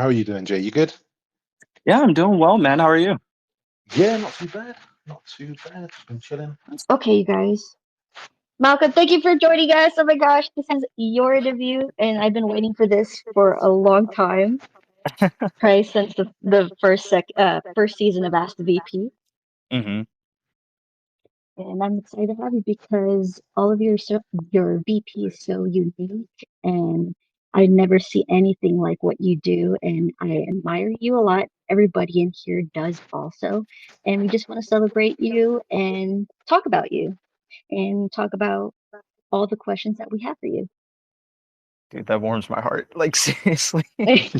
How are you doing, Jay? You good? Yeah, I'm doing well, man. How are you? Yeah, not too bad. Not too bad. Just been chilling. Okay, you guys. Malcolm, thank you for joining us. Oh my gosh, this is your interview, and I've been waiting for this for a long time, probably since the first season of Ask the VP. hmm And I'm excited to have you because all of your VP is so unique, and I never see anything like what you do, and I admire you a lot. Everybody in here does also, and we just want to celebrate you and talk about you and talk about all the questions that we have for you. Dude, that warms my heart. Like seriously. I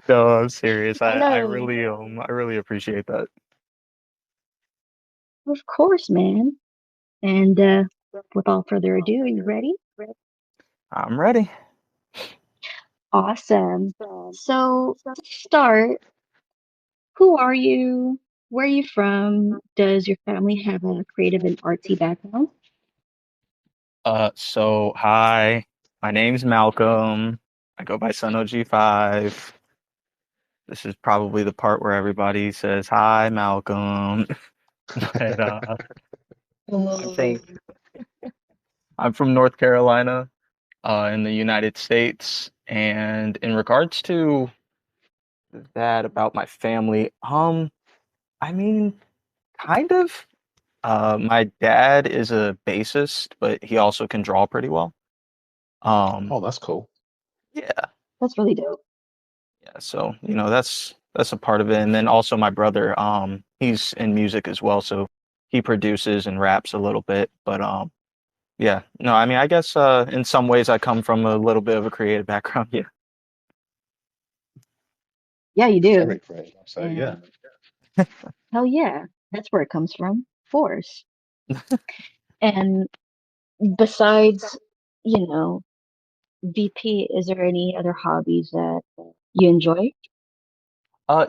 No, I'm serious. I know. really appreciate that. Of course, man. And without further ado, are you ready? I'm ready. Awesome. So, to start, who are you? Where are you from? Does your family have a creative and artsy background? So hi, my name's Malcolm. I go by Sun OG5. This is probably the part where everybody says hi, Malcolm. But I Oh, think I'm from North Carolina, in the United States. And in regards to that about my family, I mean, kind of. My dad is a bassist, but he also can draw pretty well. Um, Oh, that's cool. yeah, that's really dope. yeah. So, that's a part of it. And then also my brother, he's in music as well, so he produces and raps a little bit. But yeah. No, I mean, I guess in some ways I come from a little bit of a creative background. Yeah. Yeah, you do. Very creative. So yeah. And hell yeah, that's where it comes from, of course. And besides, you know, VP, is there any other hobbies that you enjoy?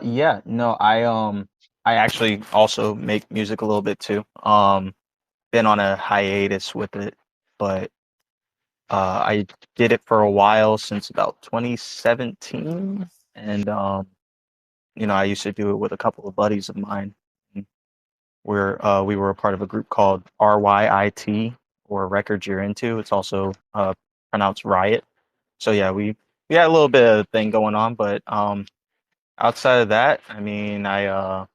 Yeah, no, I actually also make music a little bit too. Been on a hiatus with it, but I did it for a while since about 2017, and I used to do it with a couple of buddies of mine. We were a part of a group called RYIT, or Records You're Into. It's also pronounced Riot. So yeah, we had a little bit of thing going on, but outside of that, I mean, I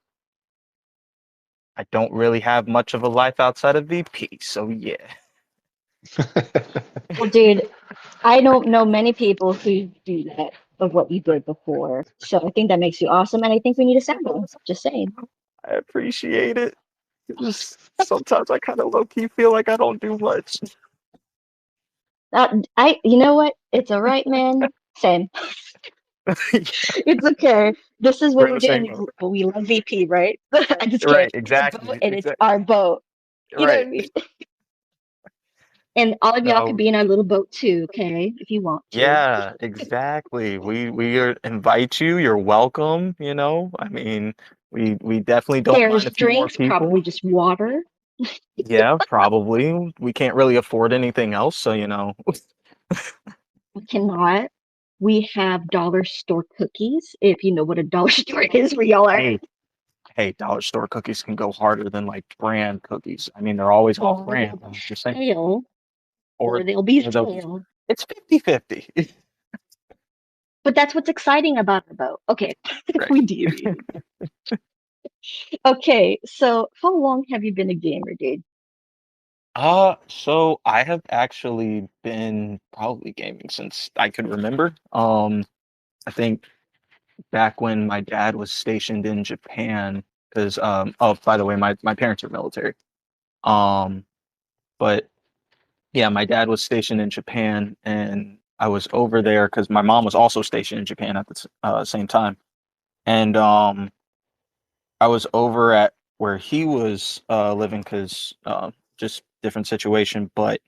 don't really have much of a life outside of VP. So yeah. Well, dude, I don't know many people who do that of what you did before. So I think that makes you awesome, and I think we need a sample. Just saying. I appreciate it. Sometimes I kind of low key feel like I don't do much. You know what? It's all right, man. Same. It's okay. This is We're what in we're the same doing. boat. We love VP, right? I just Right, can't. It's a boat, exactly. and it's Exactly. our boat. You know what I Right. mean? And all of y'all could No. be in our little boat too, okay? If you want to. Yeah, exactly. Invite you. You're welcome, I mean, we definitely don't mind There's a few more drinks, people. probably just water. Yeah, probably. We can't really afford anything else, so We cannot. We have dollar store cookies, if you know what a dollar store is where y'all are. Hey, hey, dollar store cookies can go harder than like brand cookies. I mean, they're always off Or brand. they'll I'm be just saying. stale, Or or they'll be or they'll stale. it's 50-50. But that's what's exciting about the boat. Okay, Right. we deviated. Okay, so how long have you been a gamer, dude? So I have actually been probably gaming since I could remember. I think back when my dad was stationed in Japan, because oh, by the way, my parents are military. Um, but yeah, my dad was stationed in Japan, and I was over there because my mom was also stationed in Japan at the same time. And I was over at where he was living because just different situation. But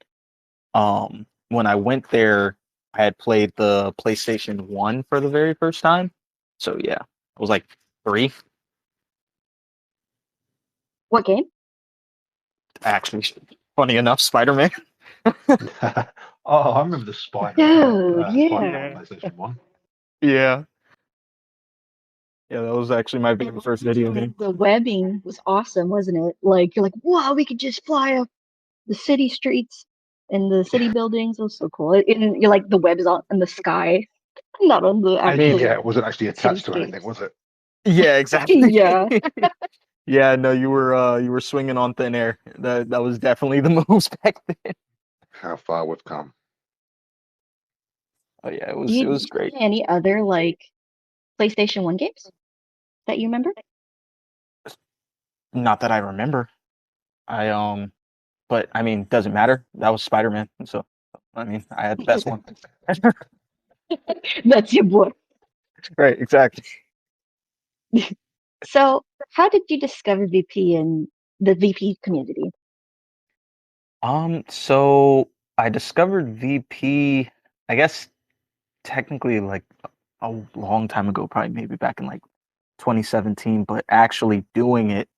when I went there, I had played the PlayStation 1 for the very first time. So yeah, I was like three, What game? actually. Funny enough, Spider-Man. Oh, I remember the Dude, Spider-Man yeah. on Yeah. PlayStation 1. Yeah. Yeah, that was actually my very first video game. The webbing was awesome, wasn't it? Like you're like, wow, we could just fly up the city streets and the city buildings. It was so cool. And you're like the web is on in the sky, not on the I mean, actual Yeah, it wasn't actually attached to anything, cityscapes. was it? yeah, exactly. Yeah. Yeah, no, you were swinging on thin air. That was definitely the moves back then. How far we've come. Oh yeah, Do it you was great. play any other like PlayStation 1 games that you remember? Not that I remember. I but I mean, doesn't matter. That was Spider-Man, so I mean, I had the best one. That's your boy. Right, exactly. So, how did you discover VP and the VP community? So I discovered VP, I guess technically like a long time ago, probably maybe back in like 2017, but actually doing it,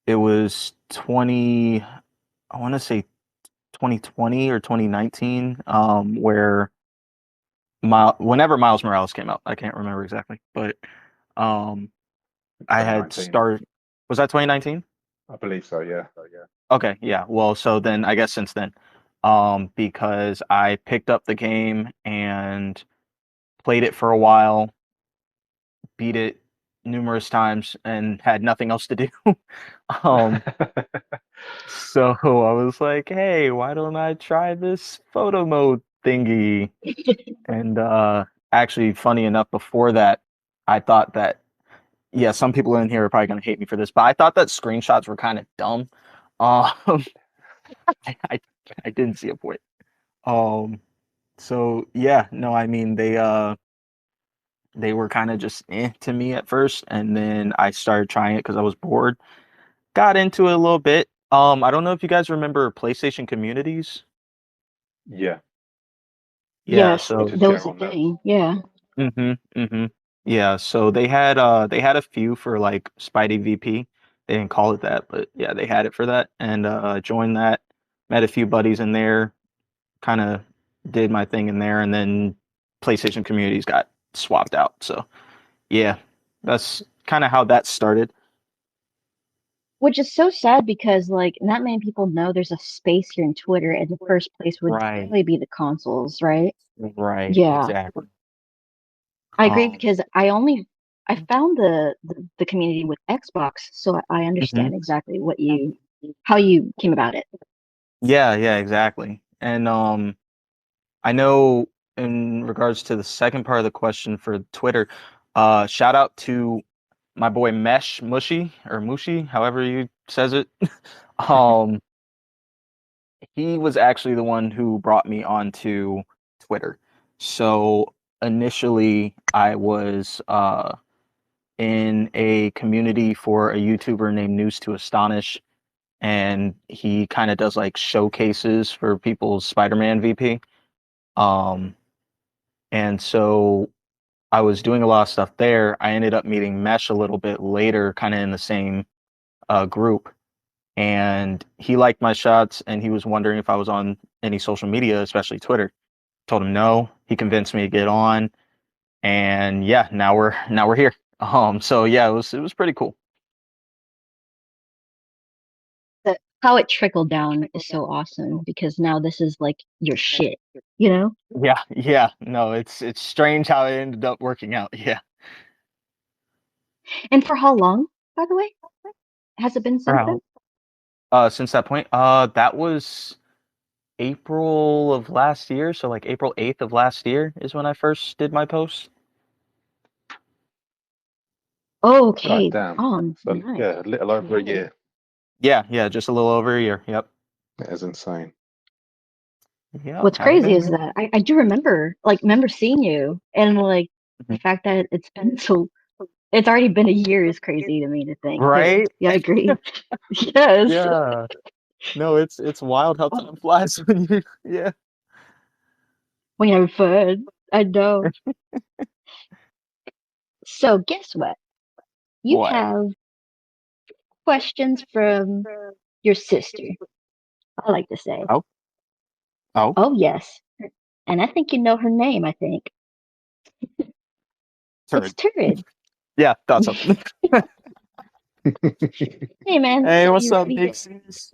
it was 20, I want to say 2020 or 2019, where whenever Miles Morales came out, I can't remember exactly, but um, I had 2019. started. Was that 2019? I believe so, yeah. Okay, yeah. Well, so then I guess since then, because I picked up the game and played it for a while, beat it numerous times, and had nothing else to do. um, so I was like, hey, why don't I try this photo mode thingy? And actually, funny enough, before that, I thought that yeah, some people in here are probably gonna hate me for this, but I thought that screenshots were kind of dumb. Um, I I didn't see a point. Um, so yeah, no, I mean they were kind of just to me at first, and then I started trying it because I was bored. Got into it a little bit. I don't know if you guys remember PlayStation communities. Yeah, Yeah, Yes, we so used to that chat was a on them. thing. Yeah. yeah, so they had a few for like Spidey VP. They didn't call it that, but yeah, they had it for that, and joined that. Met a few buddies in there, kind of did my thing in there, and then PlayStation communities got swapped out. So yeah, that's kind of how that started. Which is so sad because like not many people know there's a space here in Twitter, and the first place would Right, definitely be the consoles, right? right, Yeah. exactly. I agree Um, because I found the community with Xbox, so I mhm. understand exactly how you came about it. Yeah, yeah, exactly. And I know in regards to the second part of the question for Twitter, shout out to my boy Mesh Mushy or Mushi, however you says it. Um, he was actually the one who brought me onto Twitter. So initially, I was in a community for a YouTuber named News to Astonish, and he kind of does like showcases for people's Spider-Man VP. Um, and so I was doing a lot of stuff there. I ended up meeting Mesh a little bit later, kind of in the same group, and he liked my shots, and he was wondering if I was on any social media, especially Twitter. Told him no. He convinced me to get on, and yeah, now we're here. So yeah, it was pretty cool. How it trickled down is so awesome because now this is like your shit, you know? Yeah, yeah. No, it's strange how it ended up working out. Yeah. And for how long, by the way? Has it been since then? Wow. Since that point, that was April of last year, so like April 8th of last year is when I first did my post. God Okay. damn. So Nice. yeah, a little over a year. Yeah, yeah, just a little over a year. Yep. That is insane. Yep. What's Haven't crazy been is here. that I do remember seeing you and like the Mhm. fact that it's been so it's already been a year is crazy to me to think. Yeah, Right? yeah, I agree. Yes. Yeah. No, it's wild how time flies when you yeah. When you're having fun. I know. So guess what? You What? have questions from your sister, I like to say. Oh, oh. Oh yes. And I think you know her name, I think. It's Turd. Turd. Yeah, thought so. Hey man, Hey, so what's you up, ready Big to Sis?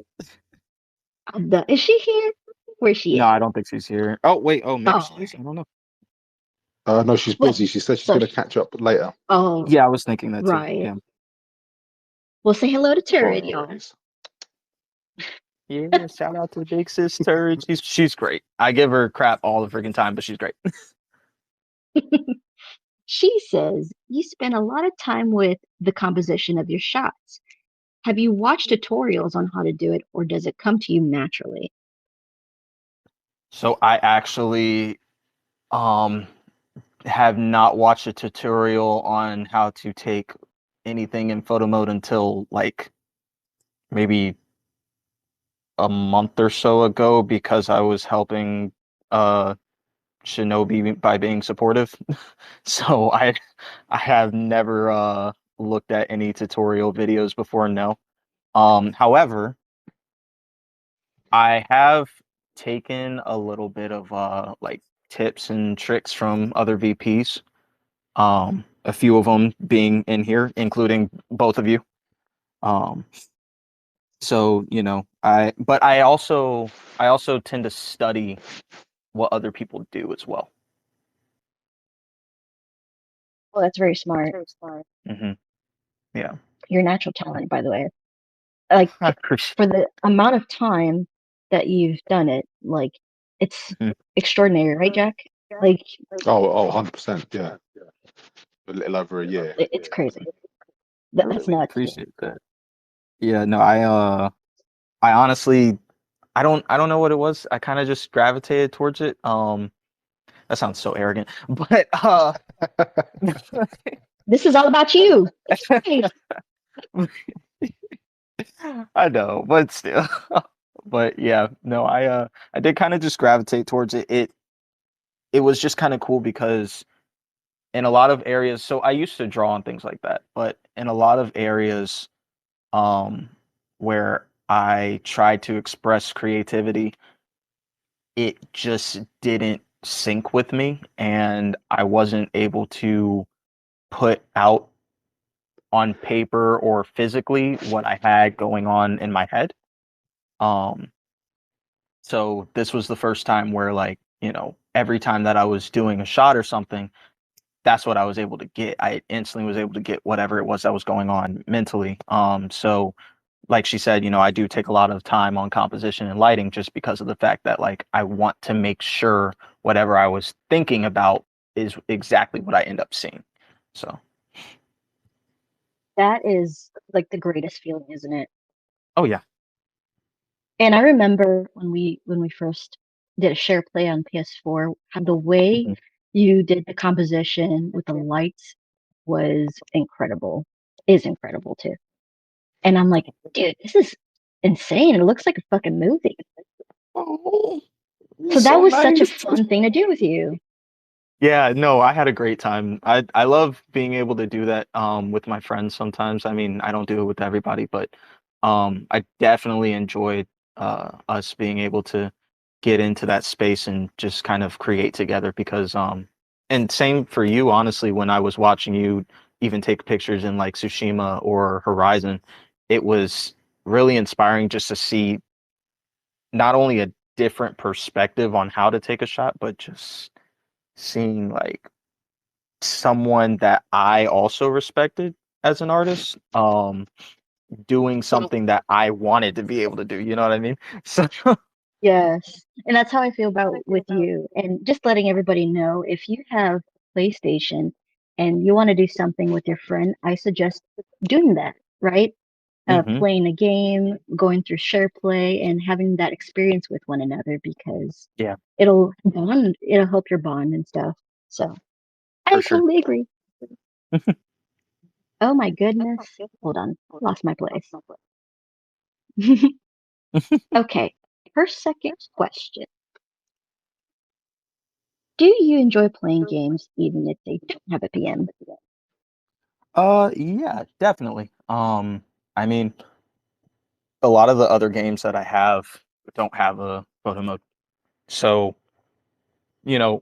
is she here? Where's she No, at? I don't think she's here. Oh, wait. Oh, maybe she Oh, is. I don't know. No, she's well, busy. She said she's so going to catch up later. oh Yeah, I was thinking that too. right. Yeah. Well, say hello to No Turd, y'all. worries. Yeah, shout out to Big Sis Turd. She's great. I give her crap all the freaking time, but she's great. She says you spend a lot of time with the composition of your shots. Have you watched tutorials on how to do it, or does it come to you naturally? So I actually um have not watched a tutorial on how to take anything in photo mode until like maybe a month or so ago because I was helping uh Shinobi by being supportive. So I have never looked at any tutorial videos before, no. However, I have taken a little bit of like tips and tricks from other VPs. A few of them being in here, including both of you. Um, so but I also tend to study what other people do as well. Well, that's very smart. Hmm. Yeah, Your natural talent, by the way. Like I appreciate. for the amount of time that you've done it, like it's Mhm. extraordinary, right, Jack? Like Oh, 100%. Yeah. A little over a year. it's crazy. I That's really nuts. appreciate that. Yeah, no, I honestly I don't know what it was. I kind of just gravitated towards it. That sounds so arrogant, but This is all about you. Hey, I know, but still. But yeah, no, I did kind of just gravitate towards it. It was just kind of cool because in a lot of areas, so I used to draw and things like that, but in a lot of areas um where I tried to express creativity, it just didn't sync with me and I wasn't able to put out on paper or physically what I had going on in my head. Um So this was the first time where like, every time that I was doing a shot or something, that's what I was able to get. I instantly was able to get whatever it was that was going on mentally. So like she said, I do take a lot of time on composition and lighting just because of the fact that like I want to make sure whatever I was thinking about is exactly what I end up seeing. So, that is like the greatest feeling, isn't it? oh yeah. And I remember when we first did a share play on PS4, how the way Mhm. you did the composition with the lights was incredible. Is incredible too. And I'm like, dude, this is insane. It looks like a fucking movie. Oh, So that so was such a nice. fun thing to do with you. Yeah, no, I had a great time. I love being able to do that with my friends sometimes. I mean, I don't do it with everybody, but I definitely enjoyed us being able to get into that space and just kind of create together because and same for you, honestly, when I was watching you even take pictures in like Tsushima or Horizon, it was really inspiring just to see not only a different perspective on how to take a shot, but just seeing like someone that I also respected as an artist, doing something that I wanted to be able to do. You know what I mean? So, Yes. And that's how I feel about with you. And just letting everybody know if you have PlayStation and you want to do something with your friend, I suggest doing that, right? hmm Playing a game, going through share play, and having that experience with one another because yeah, it'll help your bond and stuff. So I for sure. totally agree. Oh my goodness. Hold on. Lost my place. Okay. Her second question. Do you enjoy playing games even if they don't have a PM? Yeah, definitely. I mean, a lot of the other games that I have don't have a photo mode. So,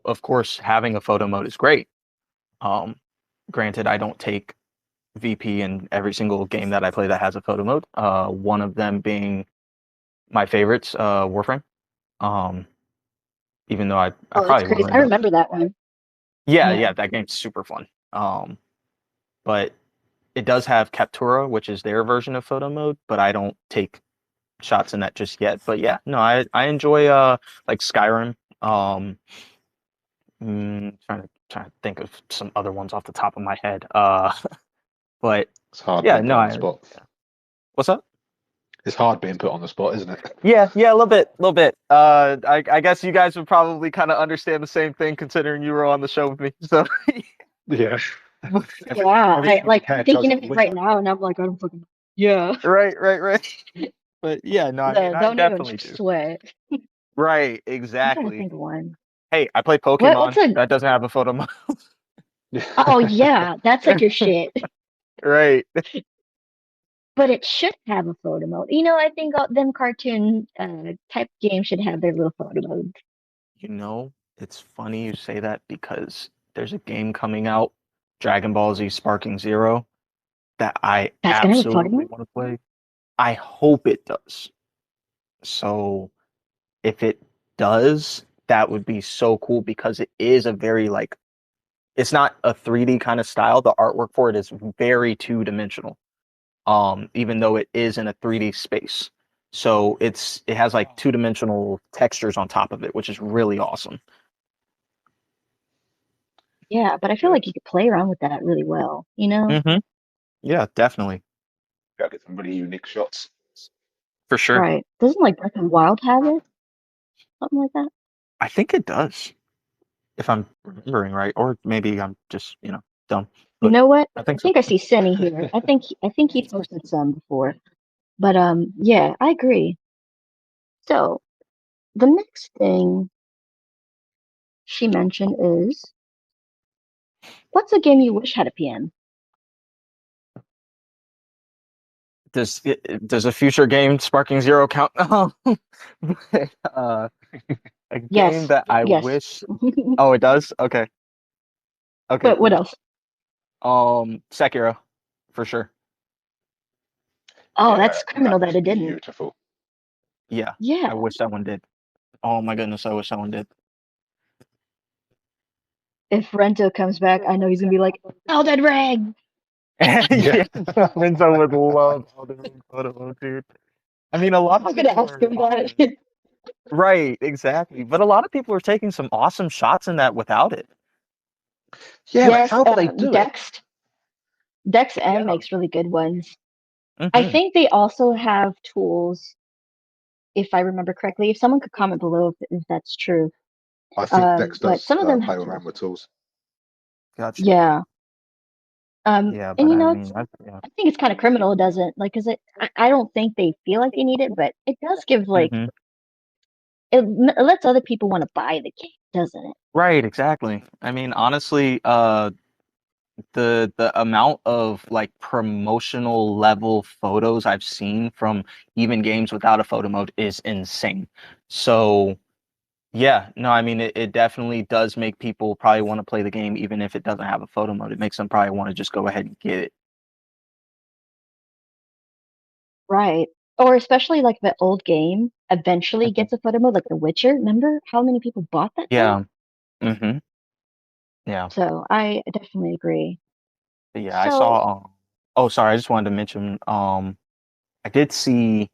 of course, having a photo mode is great. Um, granted, I don't take VP in every single game that I play that has a photo mode. One of them being my favorites, Warframe. Um, even though I Oh, that's probably crazy. will I end up. remember that one. Yeah, Yeah. yeah, that game's super fun. But it does have Captura, which is their version of photo mode, but I don't take shots in that just yet. But yeah, no, I enjoy like Skyrim. Trying to think of some other ones off the top of my head. But It's hard yeah, being put no, on the spot. what's up? It's hard being put on the spot, isn't it? Yeah, a little bit, little bit. I guess you guys would probably kind of understand the same thing considering you were on the show with me. So Yeah. Yeah, I like hair thinking chose of on it the right window. now, and I'm like, I don't fucking. Yeah. right. But yeah, no, I mean, I Don't even definitely do. sweat. Right, I'm trying to exactly. think of one. Hey, I play What's Pokemon. a? That doesn't have a photo mode. Oh yeah, that's like your shit. Right. But it should have a photo mode. I think all them cartoon type games should have their little photo modes. You know, it's funny you say that because there's a game coming out, Dragon Ball Z Sparking Zero, that I That's gonna have a photo absolutely mode. want to play. I hope it does. So if it does, that would be so cool because it is a very like it's not a 3D kind of style. The artwork for it is very two-dimensional. Even though it is in a 3D space. So it has like two-dimensional textures on top of it, which is really awesome. Yeah, but I feel like you could play around with that really well. Hmm. Yeah, definitely. Gotta get some really unique shots. For sure. Right? Doesn't like Breath of the Wild have it? Something like that. I think it does, if I'm remembering right, or maybe I'm just, dumb. You But know what? I think I so. think I see Senny here. I think he posted some before. But yeah, I agree. So the next thing she mentioned is, what's a game you wish had a PM? Does a future game Sparking Zero count? But, a game Yes, that I yes. wish. Oh, it does. Okay. Okay. But what Cool. else? Sekiro, for sure. Oh, Yeah, that's that criminal that is it didn't. beautiful. Yeah, I Yeah. wish that one did. Oh my goodness, I wish that one did. If Rento comes back, I know he's gonna be like, Elden Ring! Yeah. Yeah, Renzo would love Elden Ring photo, dude. I mean, a lot I of was gonna people ask him that. are right, exactly. But a lot of people are taking some awesome shots in that without it. Yeah, but Yes, how do they do it? Dex M Yeah. makes really good ones. I Hmm. think they also have tools, if I remember correctly. If someone could comment below if that's true. I think Dex But does some of them play have around tools. with tools. Gotcha. Yeah. Yeah, And but I mean, yeah. I think it's kind of criminal, it doesn't like, cause I don't think they feel like they need it, but it does give like Hmm. it lets other people want to buy the game, doesn't it? Right, exactly. I mean, honestly, the amount of like promotional level photos I've seen from even games without a photo mode is insane. So yeah, no, I mean it definitely does make people probably want to play the game even if it doesn't have a photo mode. It makes them probably want to just go ahead and get it. Right. Or especially like the old game eventually Mhm. gets a photo mode, like The Witcher. Remember how many people bought that game? Yeah. Hmm. Yeah. So I definitely agree. But yeah, I So saw oh sorry, I just wanted to mention I did see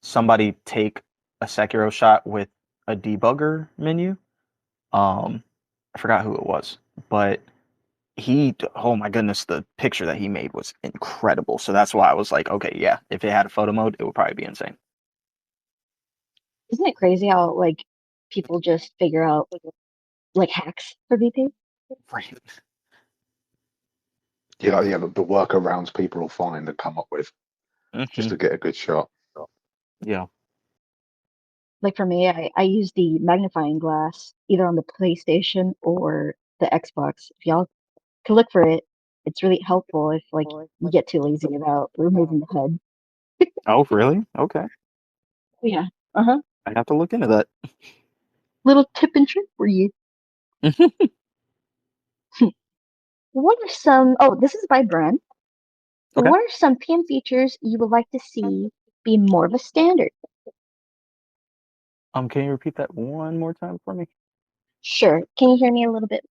somebody take a Sekiro shot with a debugger menu. Um, I forgot who it was, but oh my goodness, the picture that he made was incredible. So that's why I was like, okay, yeah, if it had a photo mode, it would probably be insane. isn't it crazy how like people just figure out like hacks for VP? Right. Yeah, the workarounds people will find and come up with just Hmm. to get a good shot. Yeah. Like for me, I use the magnifying glass either on the PlayStation or the Xbox. If y'all could look for it, it's really helpful if like you get too lazy about removing the HUD. Oh, really? Okay. Yeah. Uh-huh. I have to look into that. Little tip and trick for you. What are some, oh, this is by Bren. Okay. What are some PM features you would like to see be more of a standard? Can you repeat that one more time for me? Sure. Can you hear me a little bit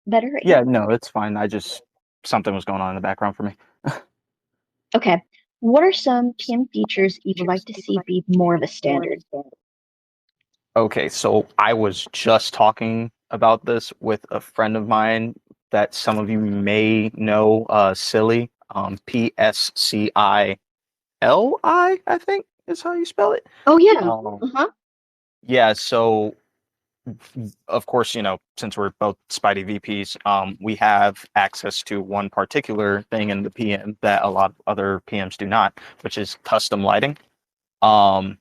better right Yeah, now? no, it's fine. Something was going on in the background for me. Okay. What are some PM features you would like to see be more of a standard? Okay, so I was just talking about this with a friend of mine that some of you may know, Silly, Pscili, I think is how you spell it. Oh, yeah. Um, Uh-huh. yeah, so of course, since we're both Spidey VPs, we have access to one particular thing in the PM that a lot of other PMs do not, which is custom lighting. Um,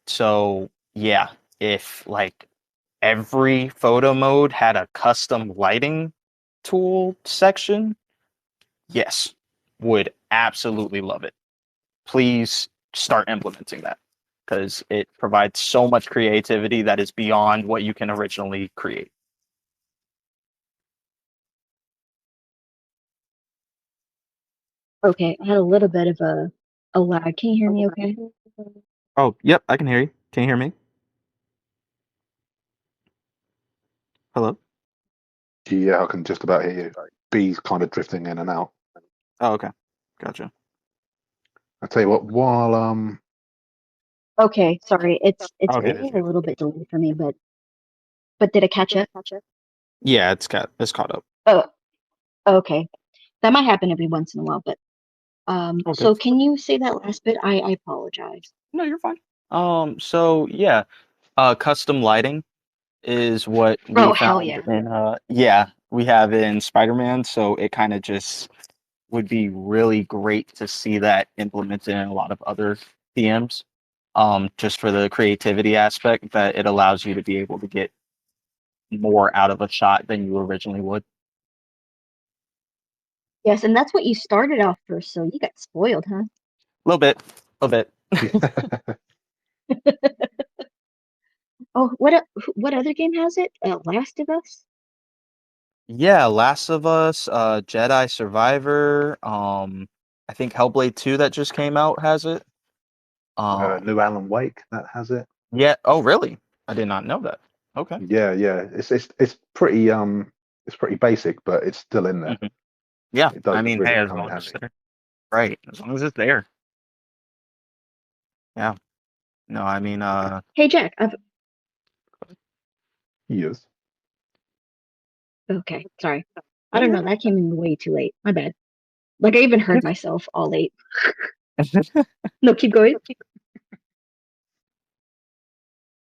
so yeah, if like every photo mode had a custom lighting tool section, yes, would absolutely love it. Please start implementing that because it provides so much creativity that is beyond what you can originally create. Okay, I had a little bit of a lag. Can you hear me okay? Oh, yep, I can hear you. Can you hear me? Hello? Yeah, I can just about hear you. B's kind of drifting in and out. Oh, okay. Gotcha. I tell you what, while Okay, sorry. It's Okay, a little bit delayed for me, but did it catch up? yeah, it's caught up. Oh, okay. That might happen every once in a while, but Okay. so can you say that last bit? I apologize. No, you're fine. So yeah, custom lighting is what we Oh, hell found yeah. we have in Spider-Man, so it kind of just would be really great to see that implemented in a lot of other PMs. Just for the creativity aspect that it allows you to be able to get more out of a shot than you originally would. Yes, and that's what you started off first, so you got spoiled, huh? A little bit, a little yeah. Oh, what other game has it? Last of Us? Yeah, Last of Us, Jedi Survivor, I think Hellblade 2 that just came out has it. New Alan Wake that has it. Yeah, oh really? I did not know that. Okay. Yeah. It's pretty basic, but it's still in there. Mhm. Yeah, It I does mean, hey, really as come in long as it's handy. there. Right, as long as it's there. Yeah. No, I mean, Hey Jack, Yes. okay, sorry. I no, don't you're know, that came in way too late. My bad. Like I even heard good. myself all late. No, keep going.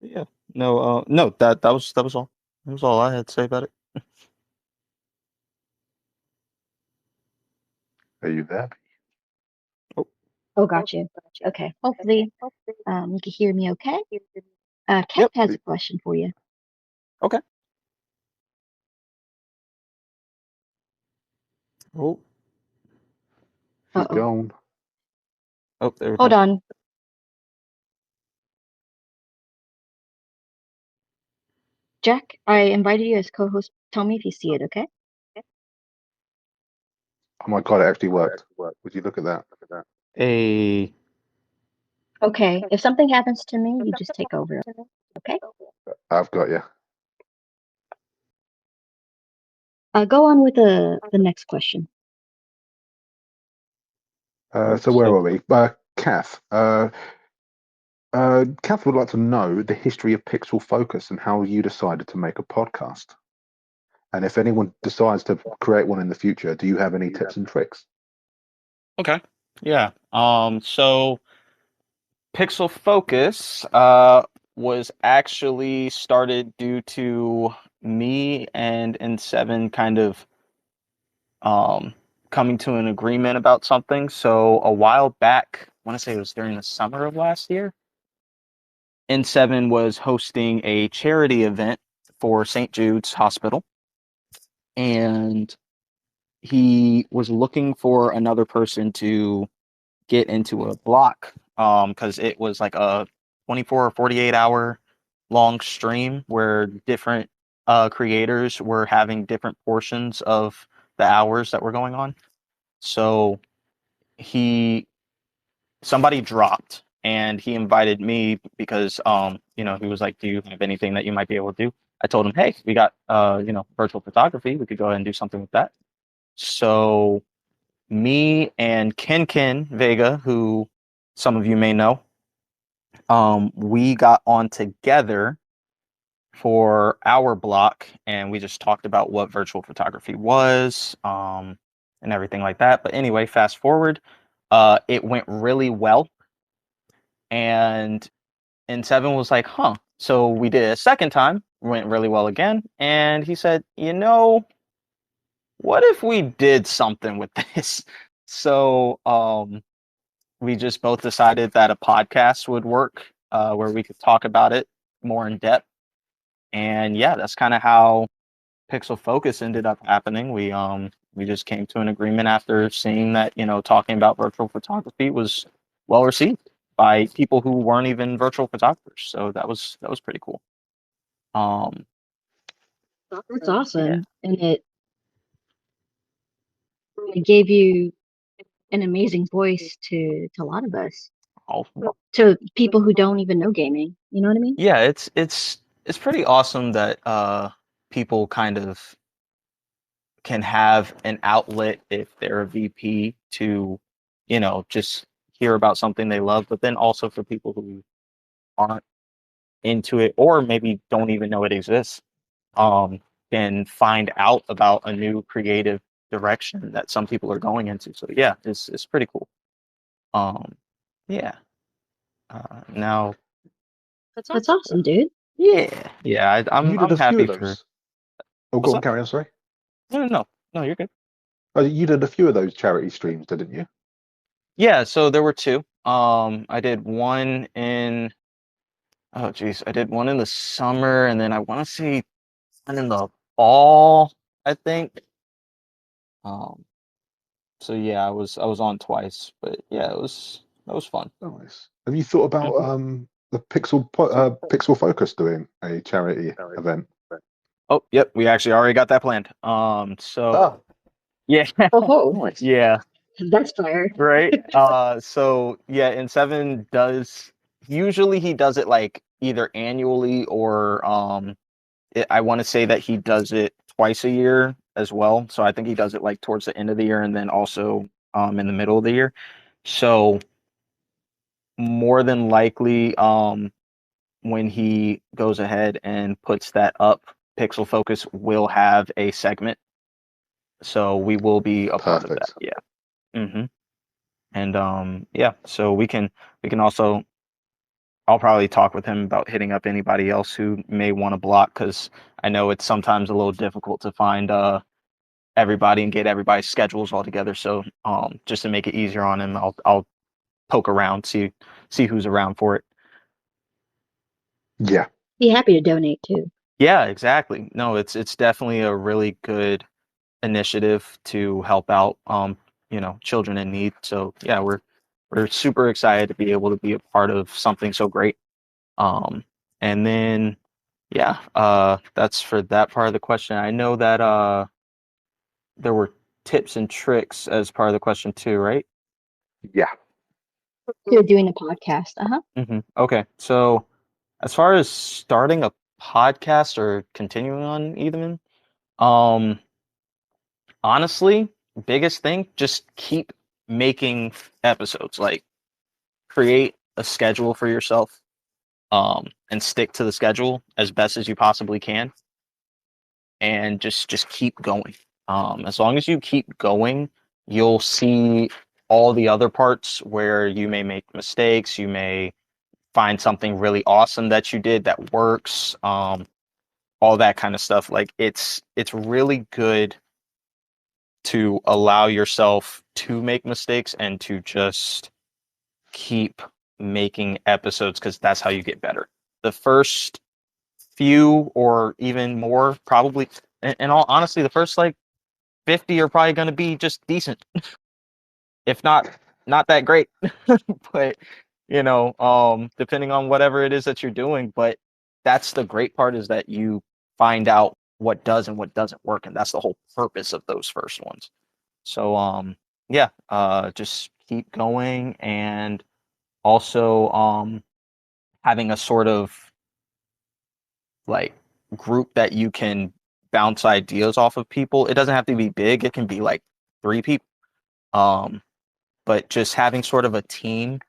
Yeah. No, no, that was all. That was all I had to say about it. Are you there? Oh, Oh, gotcha. Okay, hopefully you can hear me okay. Kat yep. has a question for you. Okay. Oh, She's Uh-oh. gone. oh, there we Hold go. on. Jack, I invited you as co-host. Tell me if you see it, okay? Oh my God, it actually worked. Would you look at that? A Okay, if something happens to me, you just take over, okay? I've got you. Go on with the next question. So where so are we? Kath. Kath would like to know the history of Pixelfocus and how you decided to make a podcast. And if anyone decides to create one in the future, do you have any tips and tricks? okay. Yeah. So Pixel Focus was actually started due to me and N7 kind of um coming to an agreement about something. So a while back, I want to say it was during the summer of last year, N7 was hosting a charity event for St. Jude's Hospital, and he was looking for another person to get into a block because it was like a 24 or 48-hour long stream where different creators were having different portions of the hours that were going on. So somebody dropped, and he invited me because he was like, do you have anything that you might be able to do? I told him, hey, we got virtual photography, we could go ahead and do something with that. So me and Ken Vega, who some of you may know, we got on together for our block, and we just talked about what virtual photography was, and everything like that. But anyway, fast forward, it went really well, and Seven was like, huh. So we did it a second time, went really well again, and he said, what if we did something with this? So we just both decided that a podcast would work, where we could talk about it more in depth. And yeah, that's kind of how Pixelfocus ended up happening. We just came to an agreement after seeing that, talking about virtual photography was well received by people who weren't even virtual photographers. So that was pretty cool. That's awesome. And it gave you an amazing voice to a lot of us, to people who don't even know gaming. You know what I mean? Yeah, it's pretty awesome that people kind of can have an outlet if they're a VP to, just hear about something they love, but then also for people who aren't into it or maybe don't even know it exists, can find out about a new creative direction that some people are going into. So yeah, it's pretty cool. Yeah. Now That's awesome, dude. yeah, You did I'm a few happy of for. those. Oh, What's go on, up? carry on. Sorry. No, you're good. Oh, you did a few of those charity streams, didn't you? Yeah, so there were two. I did one in oh geez, I did one in the summer, and then I want to say one in the fall, I think. Um, so yeah, I was on twice, but yeah, that was fun. Nice. Have you thought about Mhm. the Pixel Focus doing a charity event? Oh, yep, we actually already got that planned. So Ah, yeah, Oh, nice. yeah, that's fire. right. So yeah, and Seven does usually he does it like either annually or I want to say that he does it twice a year as well. So I think he does it like towards the end of the year and then also in the middle of the year. So more than likely, when he goes ahead and puts that up, Pixelfocus will have a segment. So we will be a part of that. Perfect. Yeah. hmm And yeah, so we can also I'll probably talk with him about hitting up anybody else who may want to block, because I know it's sometimes a little difficult to find everybody and get everybody's schedules all together. So just to make it easier on him, I'll poke around, see who's around for it. Yeah. Be happy to donate too. Yeah, exactly. No, it's definitely a really good initiative to help out children in need. So yeah, we're super excited to be able to be a part of something so great. And then yeah, that's for that part of the question. I know that there were tips and tricks as part of the question too, right? Yeah. To doing a podcast. Uh-huh. Okay, so as far as starting a podcast or continuing on even, um, honestly, biggest thing, just keep making episodes. Like create a schedule for yourself, and stick to the schedule as best as you possibly can, and just keep going. As long as you keep going, you'll see all the other parts where you may make mistakes, you may find something really awesome that you did that works, all that kind of stuff. Like it's really good to allow yourself to make mistakes and to just keep making episodes, because that's how you get better. The first few or even more probably, in all honesty, the first like 50 are probably going to be just decent, if not that great. But depending on whatever it is that you're doing. But that's the great part, is that you find out what does and what doesn't work, and that's the whole purpose of those first ones. So yeah, just keep going, and also having a sort of like group that you can bounce ideas off of people. It doesn't have to be big. It can be like 3 people. Um, but just having sort of a team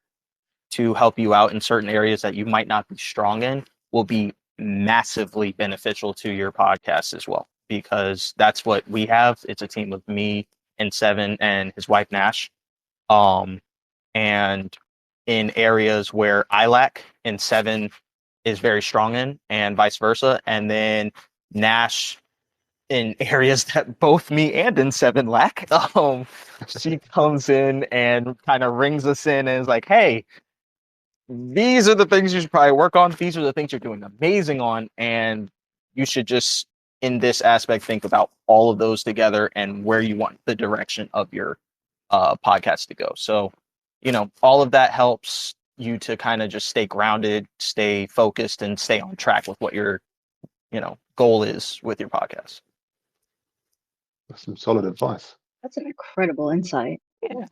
to help you out in certain areas that you might not be strong in will be massively beneficial to your podcast as well, because that's what we have. It's a team of me and Seven and his wife Nash. And in areas where I lack and Seven is very strong in, and vice versa. And then Nash in areas that both me and in Seven lack. She comes in and kind of rings us in and is like, hey, these are the things you should probably work on. These are the things you're doing amazing on. And you should just, in this aspect, think about all of those together and where you want the direction of your podcast to go. So, all of that helps you to kind of just stay grounded, stay focused, and stay on track with what your, goal is with your podcast. That's some solid advice. That's an incredible insight. Yeah.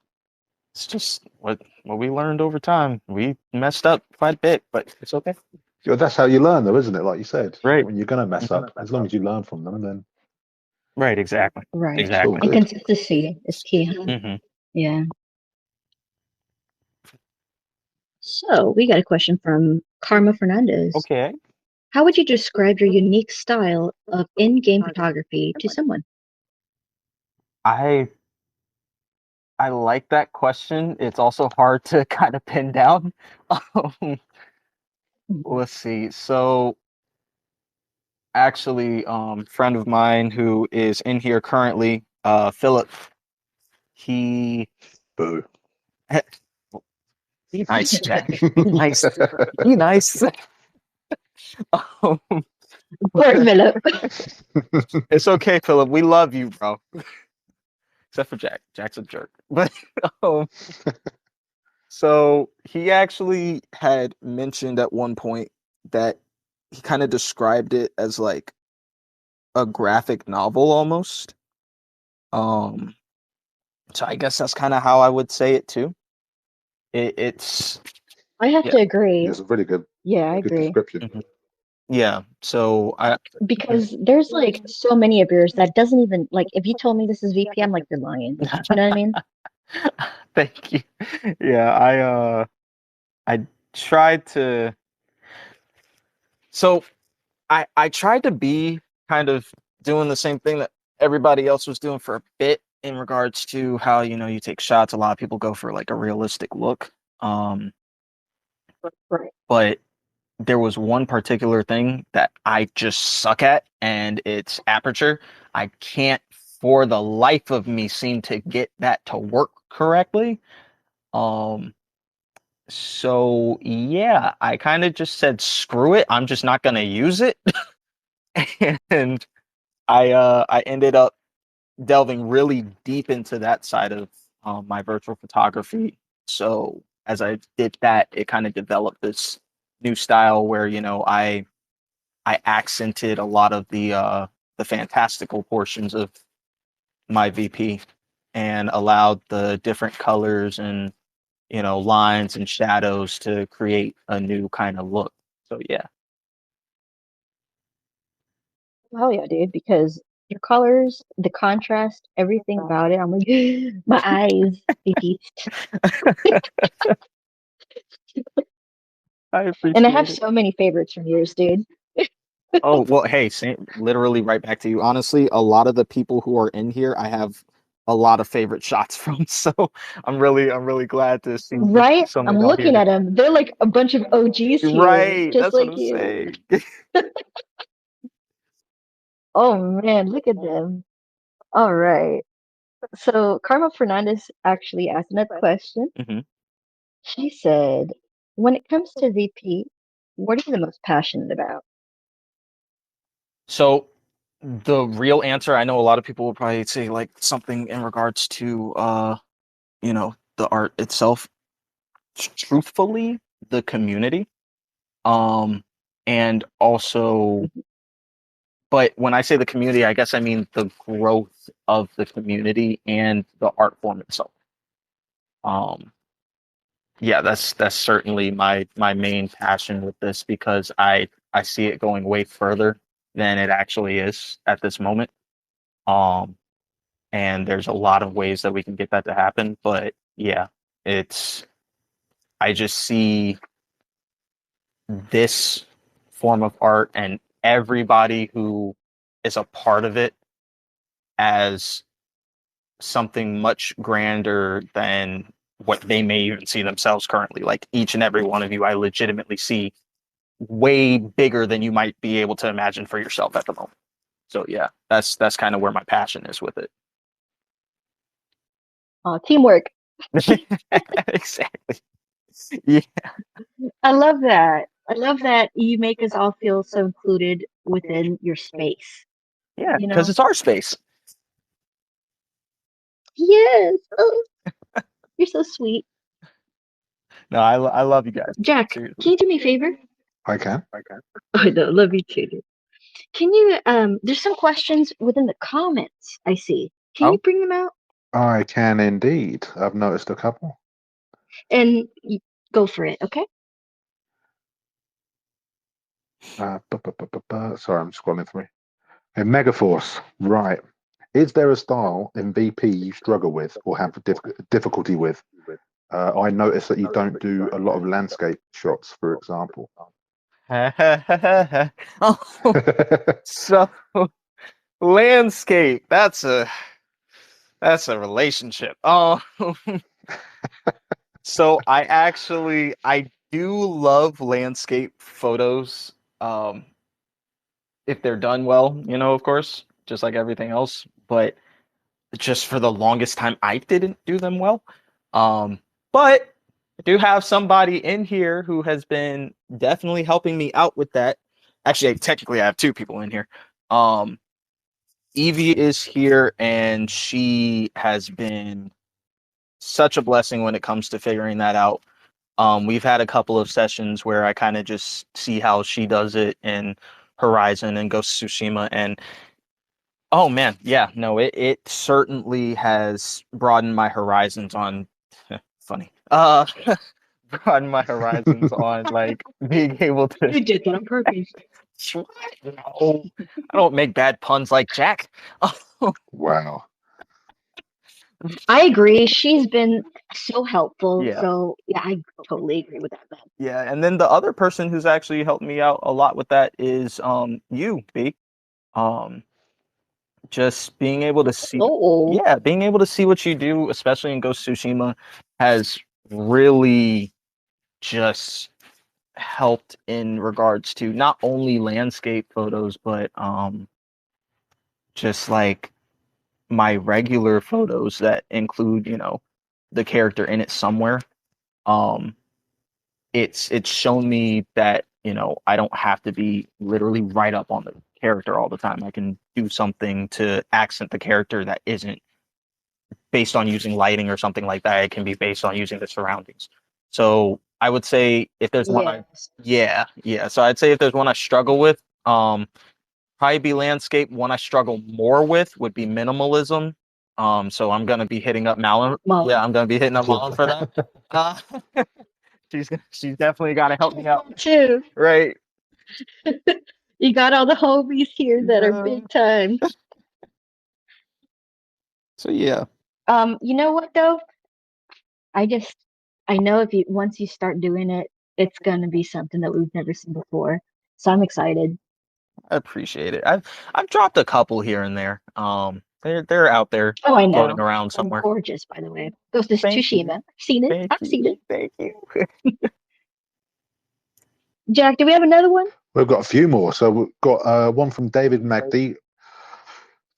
It's just what we learned over time. We messed up quite a bit, but it's okay. Yeah, that's how you learn, though, isn't it? Like you said, Right. when you're going to mess up, as long as you learn from them, then Right, exactly. Right. Exactly. And consistency is key. Huh? Mm-hmm. Yeah. So we got a question from Karma Fernandez. Okay. How would you describe your unique style of in-game photography to someone? I like that question. It's also hard to kind of pin down. Let's see. So actually, friend of mine who is in here currently, Philip, he boo. Be nice, Jack. Be nice. Be nice. Poor Philip. It's okay, Philip. We love you, bro. Except for Jack. Jack's a jerk. But so he actually had mentioned at one point that he kind of described it as like a graphic novel almost. So I guess that's kind of how I would say it too. It's I have to agree. It's a really good, Yeah, I good agree. description. Mhm. Yeah. So Because there's like so many of yours that doesn't even like if you told me this is VP, I'm like you're lying. You know what I mean? Thank you. Yeah, I tried to. So I tried to be kind of doing the same thing that everybody else was doing for a bit in regards to how, you take shots. A lot of people go for like a realistic look. Right. But there was one particular thing that I just suck at, and it's aperture. I can't for the life of me seem to get that to work correctly. So yeah, I kind of just said screw it. I'm just not gonna use it. And I ended up delving really deep into that side of my virtual photography. So as I did that, it kind of developed this new style where I accented a lot of the fantastical portions of my VP and allowed the different colors and lines and shadows to create a new kind of look. So yeah. Oh yeah, dude, because your colors, the contrast, everything about it, I'm like my eyes, VP. I appreciate And I have it. so many favorites from yours, dude. Oh, well, hey, literally right back to you. Honestly, a lot of the people who are in here, I have a lot of favorite shots from. So I'm really glad to see Right? some I'm of y'all looking here. at them. They're like a bunch of OGs here, Right, just that's what like I'm you. saying. Oh man, look at them. All right. So Karma Fernandez actually asked another question. Mhm. She said, when it comes to VP, what are you the most passionate about? So the real answer, I know a lot of people will probably say like something in regards to the art itself. Truthfully, the community. And also but when I say the community, I guess I mean the growth of the community and the art form itself. Um, yeah, that's certainly my main passion with this because I see it going way further than it actually is at this moment. Um, and there's a lot of ways that we can get that to happen, but yeah, it's I just see this form of art and everybody who is a part of it as something much grander than what they may even see themselves currently. Like each and every one of you, I legitimately see way bigger than you might be able to imagine for yourself at the moment. So yeah, that's kind of where my passion is with it. Teamwork. Exactly. Yeah, I love that. I love that you make us all feel so included within your space. yeah, You because know? it's our space. Yes. Oh, you're so sweet. No, I love you guys. Jack, Seriously. can you do me a favor? I can. I know, love you too. Dude. Can you there's some questions within the comments I see. Can you Oh, bring them out I can indeed. I've noticed a couple. and go for it, okay? Sorry, I'm scrolling through. A Megaforce, right. Is there a style in VP you struggle with or have difficulty with? I notice that you don't do a lot of landscape shots, for example. oh, so landscape. That's a relationship. Oh, so I do love landscape photos. Um, if they're done well, of course, just like everything else. But just for the longest time, I didn't do them well. Um, but I do have somebody in here who has been definitely helping me out with that. Actually, technically, I have two people in here. Um, Evie is here, and she has been such a blessing when it comes to figuring that out. We've had a couple of sessions where I kind of just see how she does it in Horizon and Ghost of Tsushima, and oh man, yeah, no, it certainly has broadened my horizons on funny. Broadened my horizons on like being able to You did that on purpose. no, I don't make bad puns like Jack. Wow. I agree. She's been so helpful. Yeah. So yeah, I totally agree with that, man. Yeah, and then the other person who's actually helped me out a lot with that is you, B. Um just being able to see Oh, yeah, being able to see what you do, especially in Ghost of Tsushima, has really just helped in regards to not only landscape photos, but just like my regular photos that include, the character in it somewhere. Um, it's shown me that, I don't have to be literally right up on the character all the time. I can do something to accent the character that isn't based on using lighting or something like that. It can be based on using the surroundings. So I would say if there's one yes. yeah, yeah. So I'd say if there's one I struggle with, probably be landscape. One I struggle more with would be minimalism. So I'm gonna be hitting up Malin. Well, Yeah, I'm gonna be hitting up Malin for that. Uh, she's definitely gotta help me out. too. Right. You got all the homies here that are Yeah. big time. So yeah. You know what though? I just I know if you once you start doing it, it's gonna be something that we've never seen before. So I'm excited. I appreciate it. I've dropped a couple here and there. They're out there Oh, I floating know. around They're somewhere. gorgeous, by the way. Ghost of Thank Tsushima. you. I've seen it. Thank I've seen you. it. Thank you. Jack, do we have another one? We've got a few more. So we've got one from David Magdi.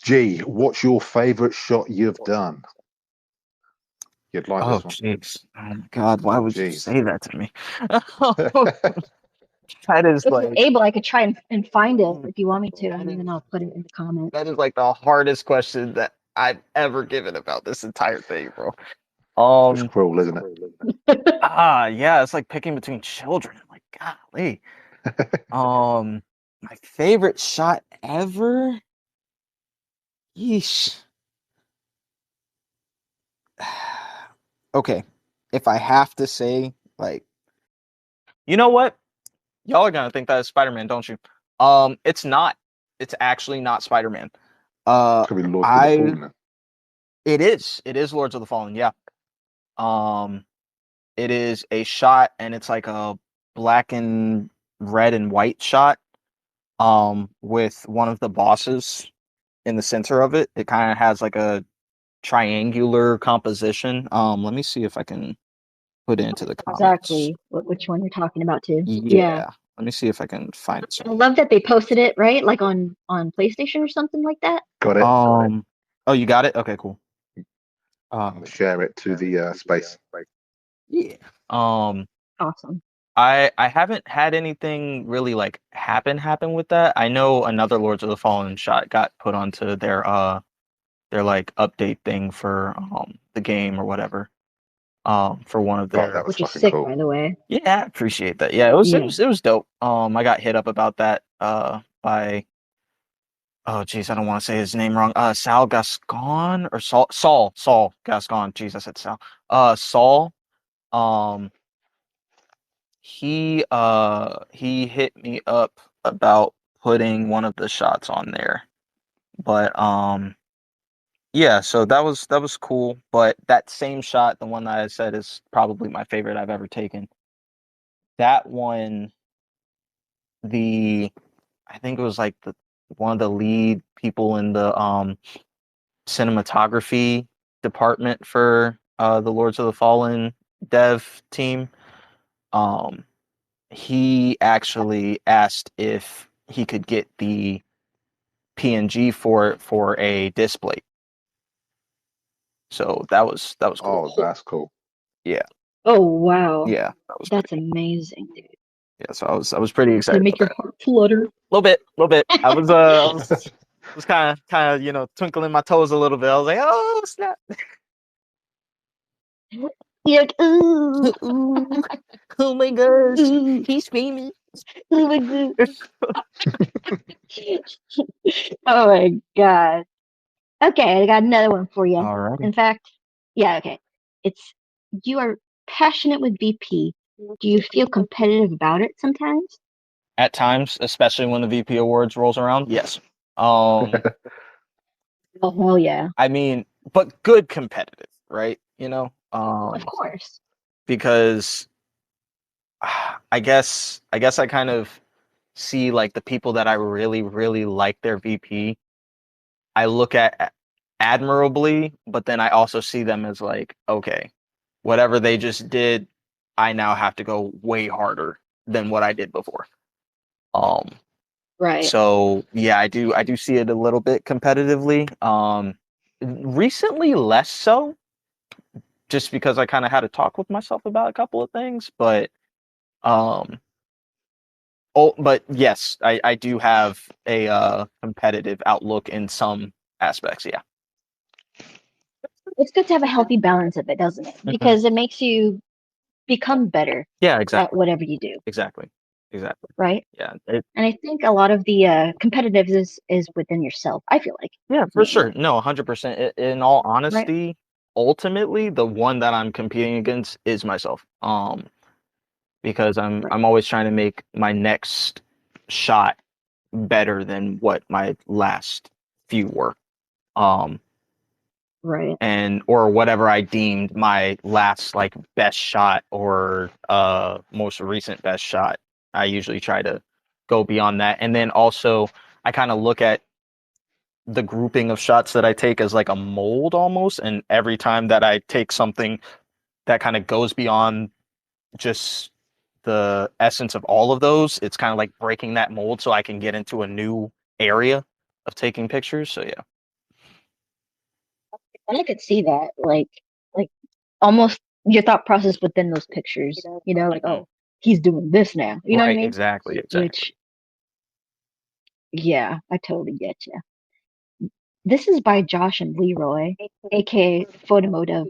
G, what's your favorite shot you've done? You'd like Oh, this one. jeez. Oh my God, why Oh, would you geez. say that to me? That is If you're like able, I could try and find it if you want me to, that and then is I'll put it in the comments. that is like the hardest question that I've ever given about this entire thing, bro. It's Um, cruel, isn't yeah, it's like picking between children. Like, golly. it? Um, My favorite shot ever? Yeesh. Okay. If I have to say, like, you know what? Y'all are gonna think that is Spider-Man, don't you? It's not. It's actually not Spider-Man. It's gonna be Lords of the Fallen. It is. It is Lords of the Fallen, yeah. Um, it is a shot, and it's like a black and red and white shot. With one of the bosses in the center of it. It kind of has like a triangular composition. Let me see if I can put it into the comments. Exactly which one you're talking about too. Yeah. Let me see if I can find it. I love that they posted it, right? Like on PlayStation or something like that. Got it. Oh, you got it? Okay, cool. Share it to the space. Yeah. Awesome. I haven't had anything really like happen with that. I know another Lords of the Fallen shot got put onto their like update thing for the game or whatever. For one of their that was which is fucking sick, cool. by the way. Yeah, I appreciate that. Yeah, it was dope. I got hit up about that by oh geez, I don't want to say his name wrong. Sal Gascon or Saul Gascon. Jeez, I said Sal. Saul. Um, he hit me up about putting one of the shots on there, but yeah, so that was cool. But that same shot, the one that I said is probably my favorite I've ever taken. That one, I think it was like one of the lead people in the cinematography department for the Lords of the Fallen dev team. He actually asked if he could get the PNG for a display. So that was cool. Oh, that's cool. Yeah. Oh wow. Yeah, that's amazing, dude. Yeah, so I was pretty excited. Did it make your heart flutter? A little bit. I was kind of twinkling my toes a little bit. I was like, oh snap. You're like, ooh, Ooh, oh my gosh, ooh, he's screaming. oh my god. Oh my god. Okay, I got another one for you. All right. In fact, yeah, okay. It's you are passionate with VP. Do you feel competitive about it sometimes? At times, especially when the VP Awards rolls around, yes. Oh hell yeah. I mean, but good competitive, right? Of course. Because I guess I kind of see like the people that I really, really like their VP. I look at admirably, but then I also see them as like, okay, whatever they just did, I now have to go way harder than what I did before. Right. So yeah, I do see it a little bit competitively. Recently less so, just because I kind of had to talk with myself about a couple of things, but but yes, I do have a competitive outlook in some aspects, yeah. It's good to have a healthy balance of it, doesn't it? Because it makes you become better Yeah, exactly. at whatever you do. Exactly. Right? Yeah. And I think a lot of the competitiveness is within yourself, I feel like. Yeah, for sure. No, 100%. In all honesty, Right. ultimately, the one that I'm competing against is myself. Because I'm Right. always trying to make my next shot better than what my last few were. Right. And or whatever I deemed my last like best shot or most recent best shot. I usually try to go beyond that. And then also I kind of look at the grouping of shots that I take as like a mold almost. And every time that I take something that kind of goes beyond just the essence of all of those, it's kind of like breaking that mold so I can get into a new area of taking pictures. So yeah. And I could see that, like almost your thought process within those pictures, like, oh, he's doing this now. You know what I Right, mean? exactly. Which, yeah, I totally get you. This is by Josh and Leroy, aka Photomode of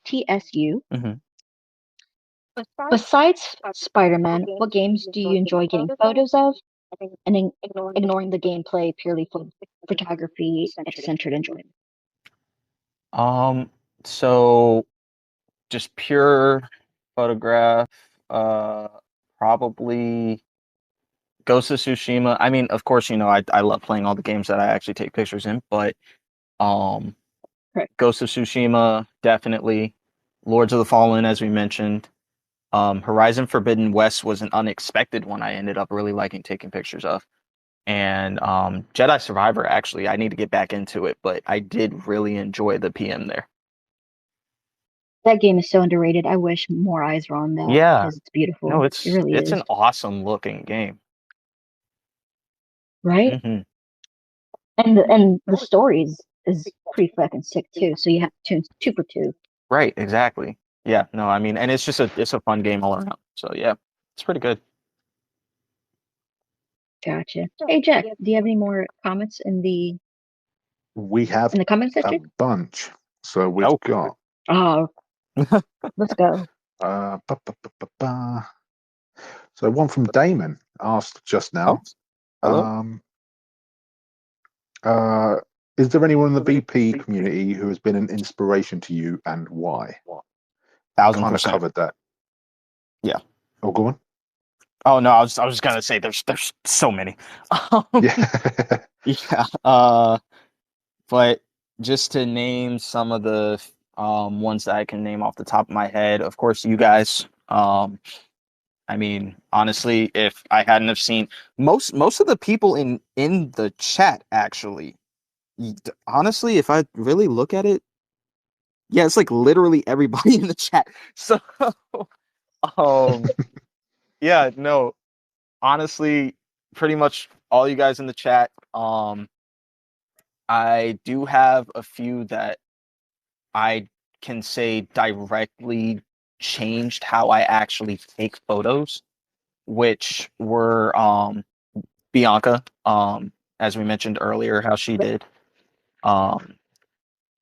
TSU. Mhm. Besides Spider-Man, what games do you enjoy getting photos of? and ignoring the gameplay purely for photography centered enjoyment. So just pure photograph, probably Ghost of Tsushima. I mean, of course, I love playing all the games that I actually take pictures in, but um, Right. Ghost of Tsushima, definitely. Lords of the Fallen, as we mentioned. Horizon Forbidden West was an unexpected one I ended up really liking taking pictures of. And Jedi Survivor, actually, I need to get back into it, but I did really enjoy the PM there. That game is so underrated. I wish more eyes were on that Yeah, because it's beautiful. no, It really it's is. an awesome looking game. Right? And the stories is pretty fucking sick too. So you have two for two. Right, exactly. Yeah, no, I mean, and it's a fun game all around. So yeah, it's pretty good. Gotcha. Hey Jack, do you have any more comments We have in the comment a section? bunch. So we've Oh, got Oh, let's go. ba, ba, ba, ba, ba. So one from Damon asked just oh, now. hello. Um, uh, is there anyone in the BP community who has been an inspiration to you and why? Kind of 1000%. covered that. Yeah. Oh, go on. Oh no, I was just gonna say there's so many. Yeah. Yeah. But just to name some of the ones that I can name off the top of my head, of course, you guys. I mean, honestly, if I hadn't have seen most of the people in the chat, actually, honestly, if I really look at it, yeah, it's like literally everybody in the chat. So, um, yeah, no, honestly, pretty much all you guys in the chat. I do have a few that I can say directly changed how I actually take photos, which were Bianca, as we mentioned earlier, how she did. Um,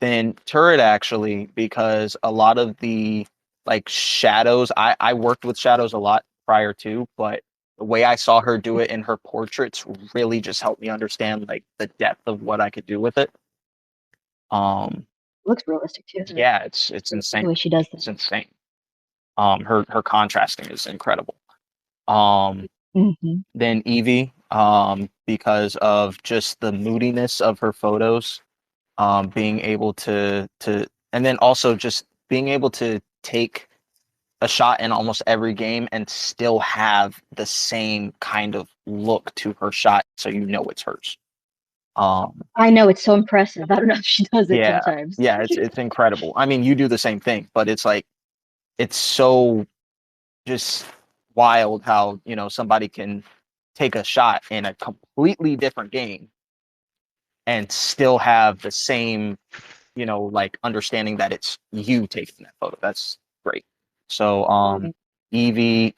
then Turret, actually, because a lot of the like shadows, I worked with shadows a lot prior to, but the way I saw her do it in her portraits really just helped me understand like the depth of what I could do with it. Um, Looks realistic too. yeah, it's The insane. way she does It's that. insane. Her contrasting is incredible. Um, Hmm. then Evie, because of just the moodiness of her photos, being able to, and then also just being able to take a shot in almost every game and still have the same kind of look to her shot, so you know it's hers. I know it's so impressive. I don't know if she does it Yeah, sometimes. yeah, it's incredible. I mean, you do the same thing, but it's like it's so just wild how somebody can take a shot in a completely different game and still have the same like understanding that it's you taking that photo. That's great. So Evie,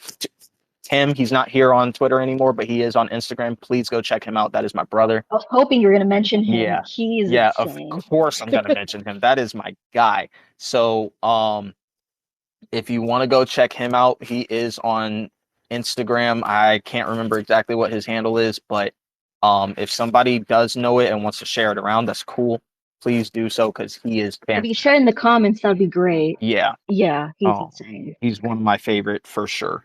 Tim, he's not here on Twitter anymore, but he is on Instagram. Please go check him out. That is my brother. I was hoping you were going to mention him. Yeah, He's yeah, of insane. course I'm gonna mention him. That is my guy. So if you want to go check him out, he is on Instagram. I can't remember exactly what his handle is, but if somebody does know it and wants to share it around, that's cool. Please do so because he is If you fantastic. could share in the comments, that'd be great. Yeah. Yeah, he's Oh, insane. he's one of my favorite for sure.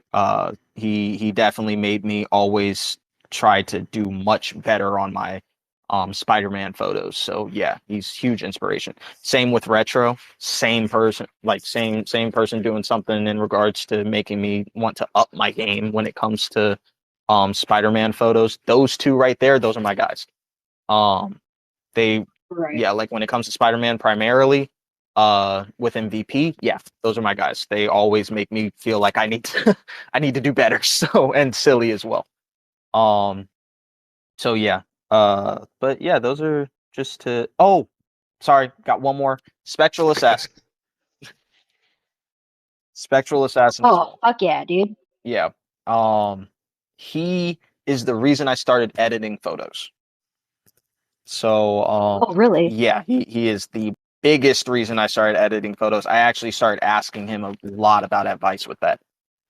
He definitely made me always try to do much better on my Spider-Man photos. So yeah, he's huge inspiration. Same with Retro, same person, like same person doing something in regards to making me want to up my game when it comes to Spider-Man photos. Those two right there, those are my guys. They Right. Yeah, like when it comes to Spider-Man primarily, with MVP, yeah, those are my guys. They always make me feel like I need to I need to do better. So, and silly as well. Um so yeah. But yeah, those are just to oh, sorry, got one more. Spectral Assassin. Spectral Assassin as Oh, well. fuck yeah, dude. Yeah. Um he is the reason I started editing photos. So Oh, really? yeah, he is the biggest reason I started editing photos. I actually started asking him a lot about advice with that.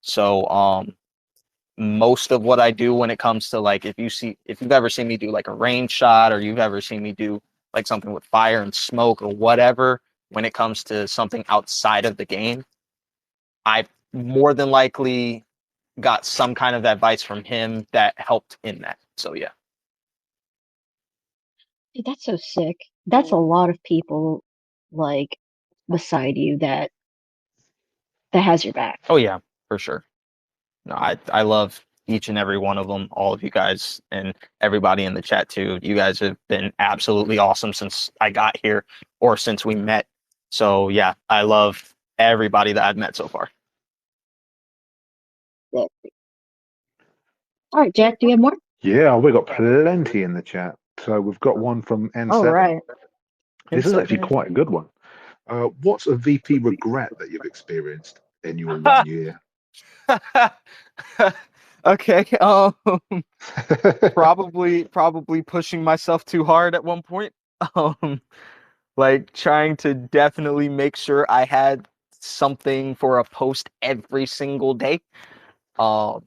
So most of what I do when it comes to like if you've ever seen me do like a rain shot, or you've ever seen me do like something with fire and smoke or whatever, when it comes to something outside of the game, I more than likely got some kind of advice from him that helped in that. So yeah. Dude, that's so sick. That's a lot of people like beside you that has your back. Oh yeah, for sure. No, I love each and every one of them, all of you guys and everybody in the chat too. You guys have been absolutely awesome since I got here or since we met. So yeah, I love everybody that I've met so far. Yeah. All right, Jack, do you have more? Yeah, we've got plenty in the chat. So we've got one from N7. All right. This is actually quite a good one. What's a VP regret that you've experienced in your 1 year? Okay. Probably pushing myself too hard at one point. Um, like trying to definitely make sure I had something for a post every single day. Um,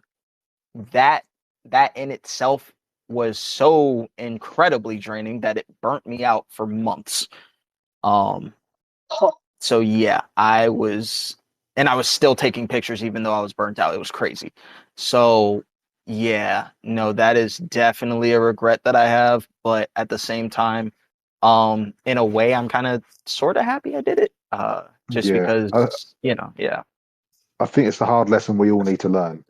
that that in itself was so incredibly draining that it burnt me out for months. Um, so yeah, I was still taking pictures even though I was burnt out. It was crazy. So yeah, no, that is definitely a regret that I have, but at the same time, in a way I'm kind of sort of happy I did it. Just Yeah, because, yeah. I think it's the hard lesson we all need to learn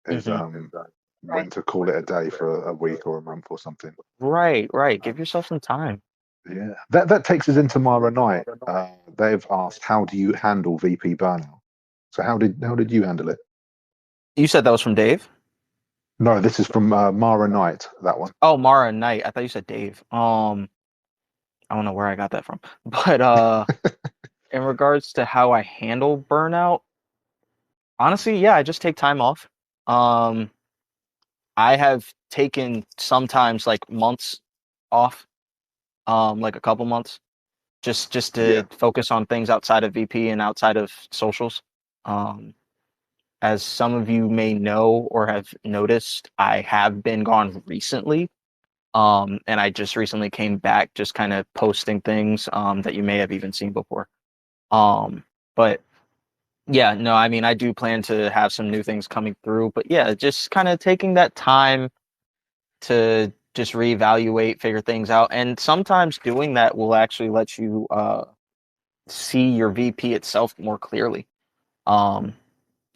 is Mhm. when to call it a day for a week or a month or something. Right. Give yourself some time. Yeah, that takes us into Mara Knight. They've asked, how do you handle VP burnout? So how did you handle it? You said that was from Dave? No, this is from Mara Knight. That one. Oh, Mara Knight. I thought you said Dave. I don't know where I got that from. But in regards to how I handle burnout, honestly, yeah, I just take time off. Um, I have taken sometimes like months off, like a couple months, just Yeah, to focus on things outside of VP and outside of socials. Um, as some of you may know or have noticed, I have been gone recently. And I just recently came back, just kind of posting things that you may have even seen before. But yeah, no, I mean, I do plan to have some new things coming through, but yeah, just kind of taking that time to just reevaluate, figure things out. And sometimes doing that will actually let you see your VP itself more clearly. Um,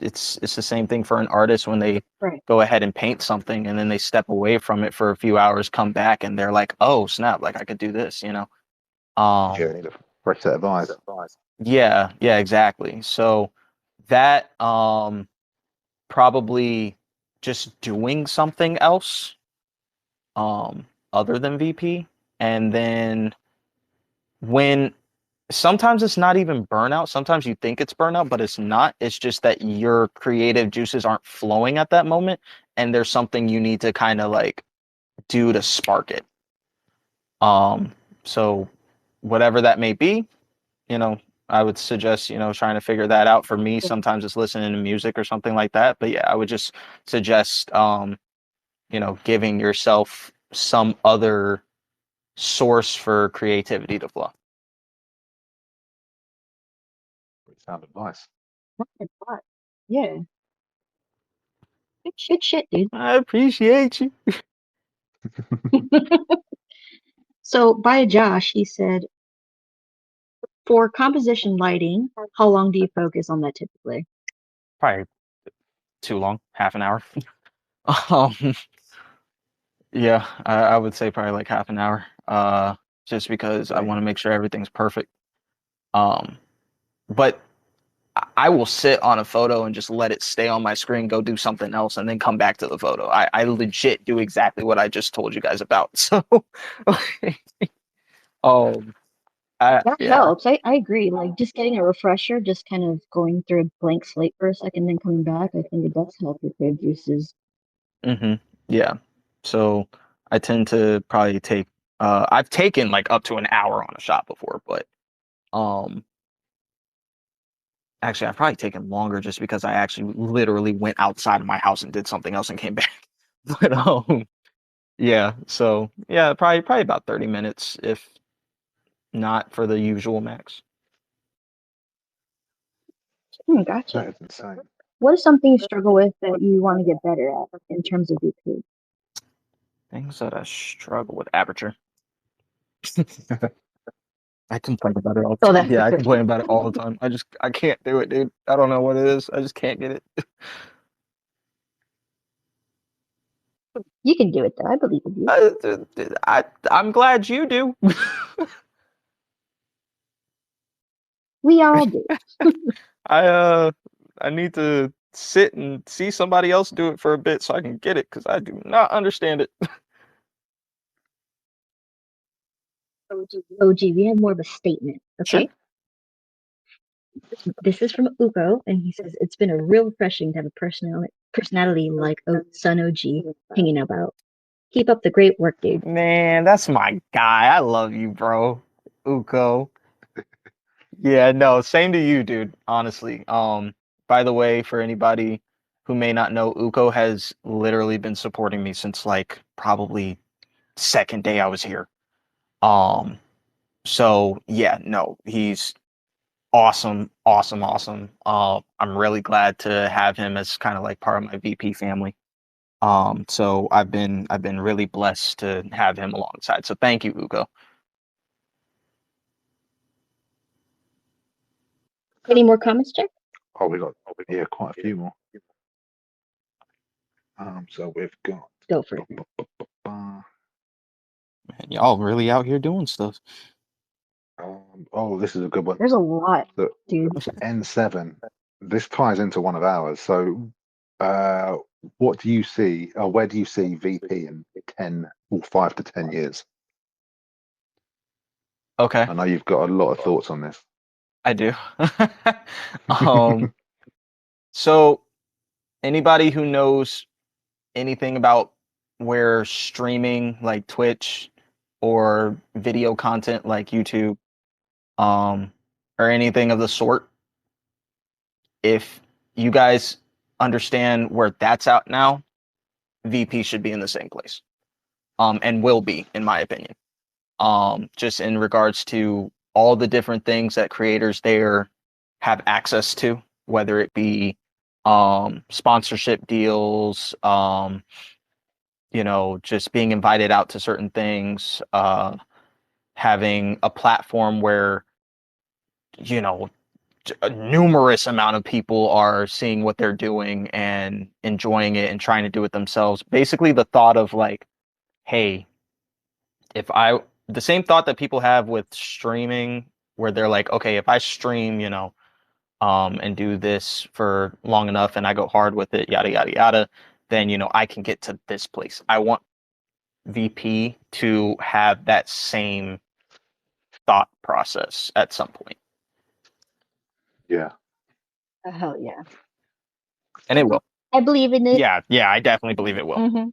it's the same thing for an artist when they Right. go ahead and paint something and then they step away from it for a few hours, come back and they're like, oh snap, like I could do this, you know? yeah, need a fresh set of eyes. Yeah, exactly. So that probably just doing something else other than VP. And then when sometimes it's not even burnout, sometimes you think it's burnout, but it's not. It's just that your creative juices aren't flowing at that moment and there's something you need to kind of like do to spark it. Um so whatever that may be, you know, I would suggest, trying to figure that out. For me, sometimes it's listening to music or something like that. But yeah, I would just suggest, giving yourself some other source for creativity to flow. Pretty sound advice. Yeah. Good shit, dude. I appreciate you. So by Josh, he said, for composition lighting, how long do you focus on that typically? Probably too long, half an hour. um, yeah, I would say probably like half an hour. Just because I want to make sure everything's perfect. Um, but I will sit on a photo and just let it stay on my screen, go do something else, and then come back to the photo. I legit do exactly what I just told you guys about. So, um, That yeah. helps. I agree. Like just getting a refresher, just kind of going through a blank slate for a second, then coming back, I think it does help your creative juices. Yeah. So I tend to probably take. I've taken like up to an hour on a shot before, but um, Actually, I've probably taken longer just because I actually literally went outside of my house and did something else and came back. But yeah, so yeah, probably about 30 minutes, if not for the usual max. Gotcha. That is insane. What is something you struggle with that you want to get better at in terms of VP? Things that I struggle with aperture. I complain about it all the Oh, time. that's Yeah, the I first complain one. about it all the time. I can't do it, dude. I don't know what it is. I just can't get it. You can do it though. I believe in you. I'm glad you do. We all do. I uh I need to sit and see somebody else do it for a bit so I can get it because I do not understand it. OG, we have more of a statement. Sure. Okay. This is from Ugo, and he says it's been a real refreshing to have a personality like Son OG hanging about. Keep up the great work, dude. Man, that's my guy. I love you, bro. Uko. Yeah, no, same to you, dude, honestly. By the way, for anybody who may not know, Uko has literally been supporting me since like probably second day I was here. Um, so yeah, no, he's awesome, awesome, awesome. I'm really glad to have him as kind of like part of my VP family. So I've been really blessed to have him alongside. So thank you, Ugo. Any more comments, Jack? Oh, we got quite a few more. So we've got. Go for it. Um, Man, y'all really out here doing stuff. oh, this is a good one. There's a lot, Look, dude. N7. This ties into one of ours. So, what do you see, or where do you see VP in 10 or 5 to 10 years? Okay, I know you've got a lot of thoughts on this. I do. Um, so anybody who knows anything about where streaming like Twitch or video content like YouTube, um, or anything of the sort, if you guys understand where that's out now, VP should be in the same place. And will be, in my opinion. Just in regards to all the different things that creators there have access to, whether it be sponsorship deals, just being invited out to certain things, having a platform where, you know, a numerous amount of people are seeing what they're doing and enjoying it and trying to do it themselves. Basically, the thought of like, hey, if I the same thought that people have with streaming, where they're like, okay, if I stream, and do this for long enough and I go hard with it, yada yada yada, then I can get to this place. I want VP to have that same thought process at some point. Yeah. Oh, hell yeah. And it will. I believe in it. Yeah, I definitely believe it will. Mm-hmm.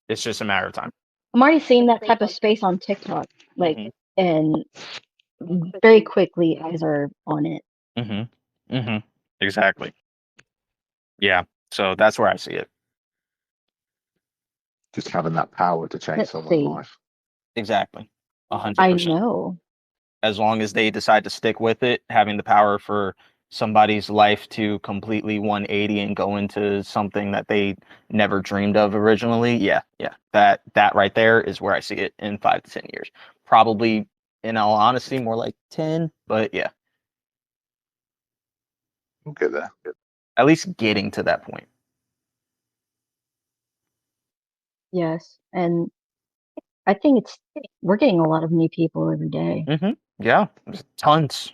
It's just a matter of time. I'm already seeing that type of space on TikTok, like, Mhm. and very quickly eyes are on it. Exactly. Yeah. So that's where I see it. Just having that power to change Let's someone's see. life. Exactly. I 100%. know. As long as they decide to stick with it, having the power for somebody's life to completely 180 and go into something that they never dreamed of originally. Yeah. That right there is where I see it in 5 to 10 years. Probably, in all honesty, more like 10, but yeah, We'll get there. at least getting to that point. Yes, and I think we're getting a lot of new people every day, Yeah, there's tons.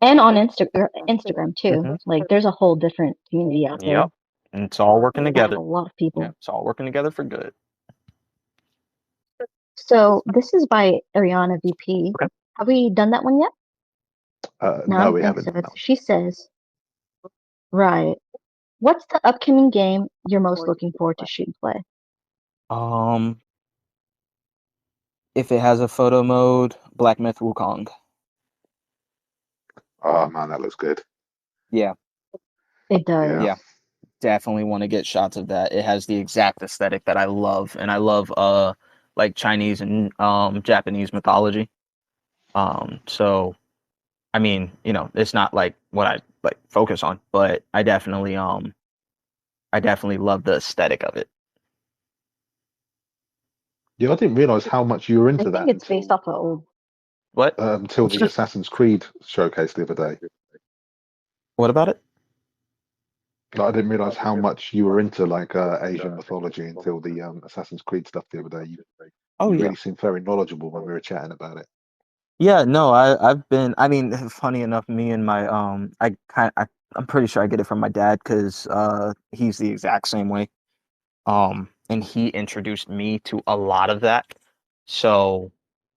and on Instagram too. Like, there's a whole different community out there. Yep. And it's all working We have together. a lot of people. Yeah, it's all working together for good. So this is by Ariana VP. Okay. Have we done that one yet? No, I No, don't we think haven't. so. No. She says, right. What's the upcoming game you're most looking forward to shoot and play? If it has a photo mode, Black Myth Wukong. Oh man, that looks good. Yeah, It does. yeah, definitely want to get shots of that. It has the exact aesthetic that I love, and I love like Chinese and Japanese mythology. So I mean, it's not like what I like focus on, but I definitely love the aesthetic of it. Yeah, I didn't realize how much you were I into think that it's based off of old. What? until the Assassin's Creed showcase the other day. What about it? Like, I didn't realize how much you were into like Asian mythology until the Assassin's Creed stuff the other day. Oh You yeah. really seemed very knowledgeable when we were chatting about it. Yeah, no, I've been I mean, funny enough, me and my I'm pretty sure I get it from my dad because he's the exact same way. And he introduced me to a lot of that. So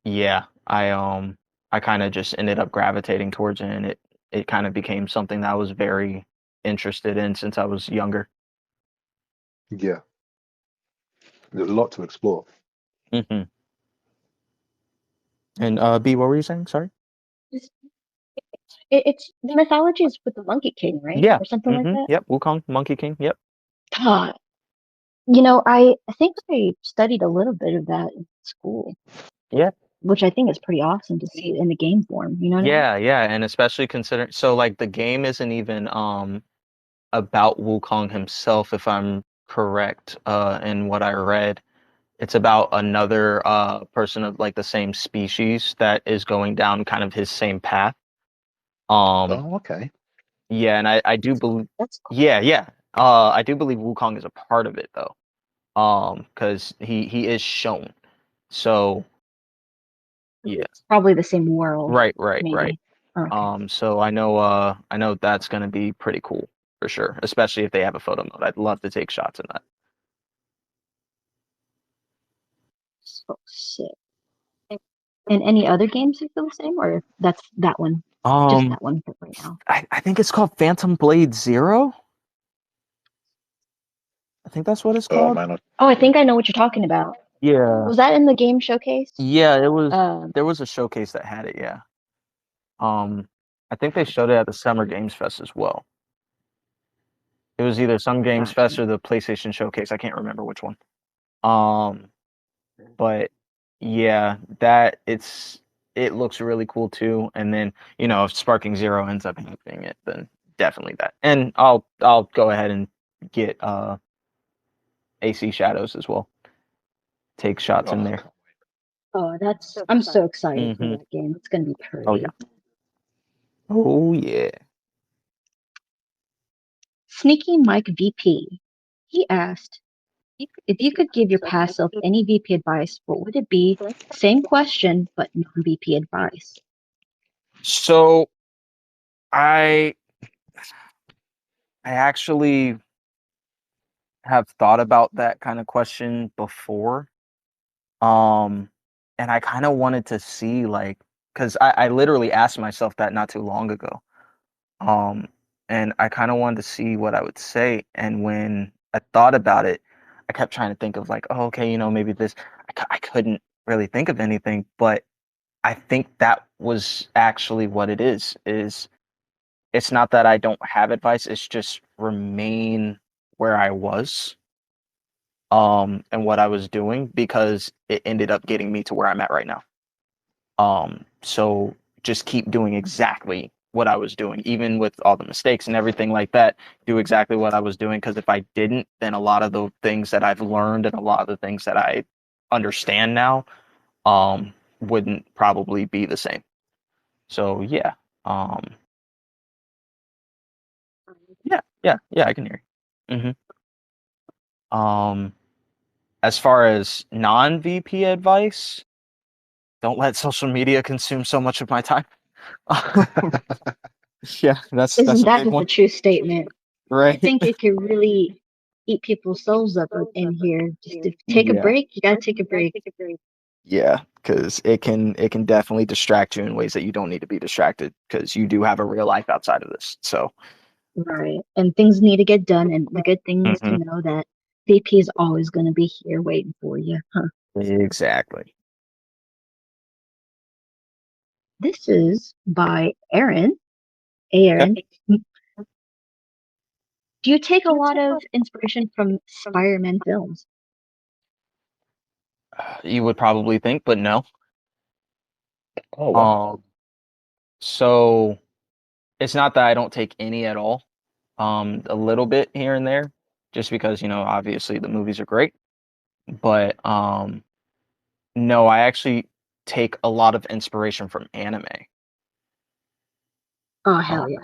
yeah, I kind of just ended up gravitating towards it, and it kind of became something that I was very interested in since I was younger. Yeah, there's a lot to explore. Hmm. And B, what were you saying? Sorry. It's the mythology is with the Monkey King, right? Yeah. Or something like that. Yep. Wukong, Monkey King. Yep. God, I think I studied a little bit of that in school, Yeah. which I think is pretty awesome to see it in the game form. You know what I mean? Yeah, yeah, and especially considering so like the game isn't even about Wukong himself, if I'm correct, in what I read. It's about another person of like the same species that is going down kind of his same path. Um, Oh, okay. yeah, and I do believe That's cool. yeah. I do believe Wukong is a part of it though. Because he is shown. So yeah. It's probably the same world, Right. maybe. Okay. So I know that's gonna be pretty cool for sure, especially if they have a photo mode. I'd love to take shots in that. So sick. And any other games you feel the same, or that's that one, just Um, that one for right now? I think it's called Phantom Blade Zero. I think that's what it's Oh called. man, Oh, I think I know what you're talking about. Yeah. Was that in the game showcase? Yeah, Um, there was a showcase that had it, yeah. Um, I think they showed it at the Summer Games Fest as well. It was either some Games gotcha. Fest or the PlayStation Showcase. I can't remember which one. Um, but yeah, it looks really cool too. And then, if Sparking Zero ends up having it, then definitely that. And I'll go ahead and get AC Shadows as well. Take shots in oh, there. Oh, I'm so excited for Hmm. that game. It's gonna be Oh yeah. pretty. Oh yeah. Sneaky Mike VP. He asked, if you could give your past self any VP advice, what would it be? Same question, but non-VP advice. So I I actually have thought about that kind of question before. Um, and I kind of wanted to see like, because I literally asked myself that not too long ago. Um, and I kind of wanted to see what I would say. And when I thought about it, I kept trying to think of like, oh, okay, maybe this. I couldn't really think of anything, but I think that was actually what it is. It's not that I don't have advice. It's just remain where I was, and what I was doing because it ended up getting me to where I'm at right now. So just keep doing exactly what I was doing, even with all the mistakes and everything like that. Do exactly what I was doing because if I didn't, then a lot of the things that I've learned and a lot of the things that I understand now, wouldn't probably be the same. So yeah, um, yeah, I can hear you. Um, as far as non-VP advice, don't let social media consume so much of my time. Yeah, that's Isn't a that big just a one, true statement? I right? think it could really eat people's souls up in here. Just to take a Yeah, break, you gotta take a break. yeah, because it can definitely distract you in ways that you don't need to be distracted because you do have a real life outside of this. So, Right. And things need to get done. And the good thing is to mhm, know that VP is always going to be here waiting for you. Huh. exactly. This is by Aaron. Hey, Okay. Aaron, do you take a lot of inspiration from Spider-Man films? You would probably think, but no. Oh wow. Um, so it's not that I don't take any at all. A little bit here and there, just because, obviously the movies are great. But no, I actually take a lot of inspiration from anime. Oh, Uh, hell yeah.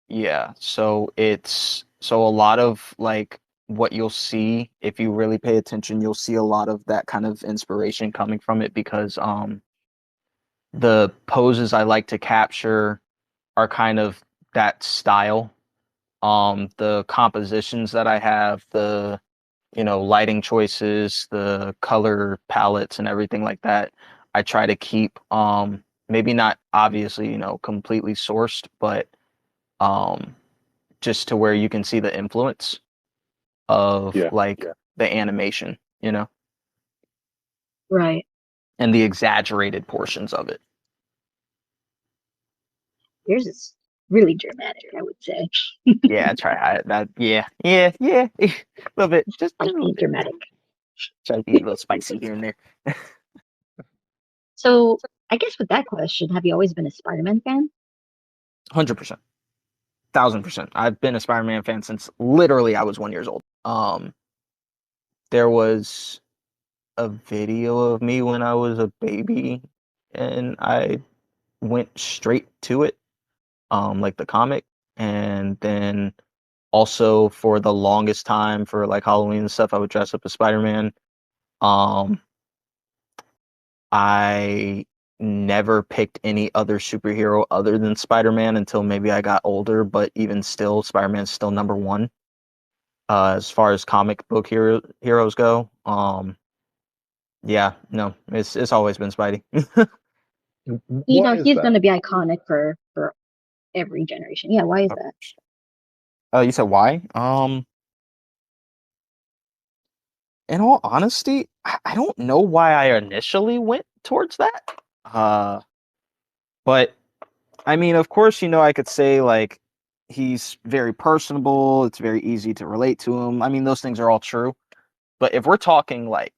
yeah, so a lot of like what you'll see if you really pay attention, you'll see a lot of that kind of inspiration coming from it because the poses I like to capture are kind of that style. The compositions that I have, the lighting choices, the color palettes and everything like that, I try to keep maybe not obviously, completely sourced, but um just to where you can see the influence of Yeah. like the animation, Right. and the exaggerated portions of it. Yours is really dramatic, I would say. Yeah, I try that. Yeah, a little bit, just a little Spicy bit. dramatic. Try to be a little spicy here and there. So, I guess with that question, have you always been a Spider-Man fan? 100%, 1000%. I've been a Spider-Man fan since literally I was 1 years old. There was a video of me when I was a baby, and I went straight to it, like the comic, and then also for the longest time for like Halloween and stuff, I would dress up as Spider-Man. Um, I never picked any other superhero other than Spider-Man until maybe I got older, but even still, Spider-Man's still number one as far as comic book heroes go. Yeah, no, it's always been Spidey. You What know, is he's going that? to be iconic for every generation. Yeah, why is that? You said why? In all honesty, I don't know why I initially went towards that. Uh, but I mean, of course, I could say like he's very personable. It's very easy to relate to him. I mean, those things are all true. But if we're talking like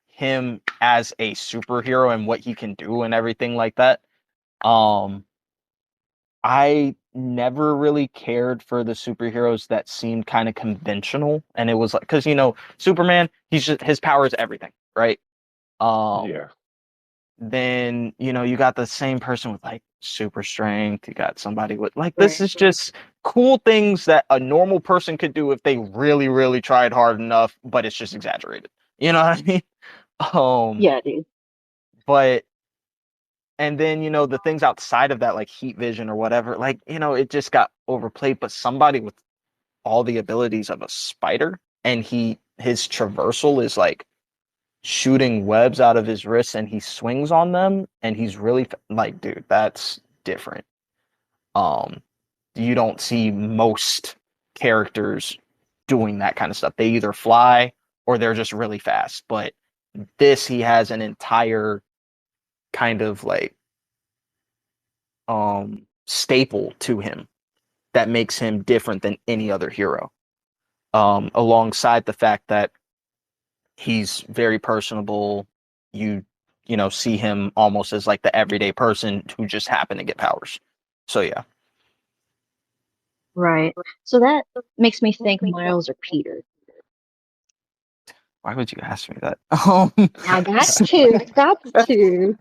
him as a superhero and what he can do and everything like that, um, I never really cared for the superheroes that seemed kind of conventional. And it was like, because Superman, he's just his power is everything, right? Um, Yeah. then you got the same person with like super strength. You got somebody with like this Right. is just cool things that a normal person could do if they really, really tried hard enough, but it's just exaggerated. You know what I mean? Um, Yeah, dude. but and then the things outside of that, like heat vision or whatever, like it just got overplayed. But somebody with all the abilities of a spider, and his traversal is like shooting webs out of his wrists, and he swings on them, and he's really like, dude, that's different. Um, you don't see most characters doing that kind of stuff. They either fly or they're just really fast. But he has an entire kind of like staple to him that makes him different than any other hero. Alongside the fact that he's very personable. You see him almost as like the everyday person who just happened to get powers. So yeah. Right. So that makes me think Miles or Peter. Why would you ask me that? I got to. Got to.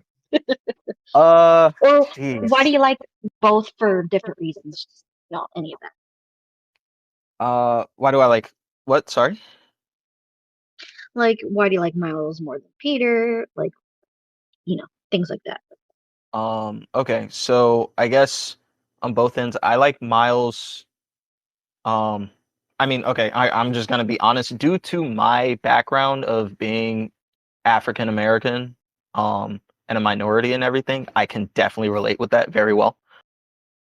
uh, Or why do jeez. you like both for different reasons? No, any of that. Why do I like what? Sorry. Like, why do you like Miles more than Peter? Like, things like that. Okay. So I guess on both ends, I like Miles. Um, I mean, okay, I'm just gonna be honest. Due to my background of being African American, and a minority and everything, I can definitely relate with that very well.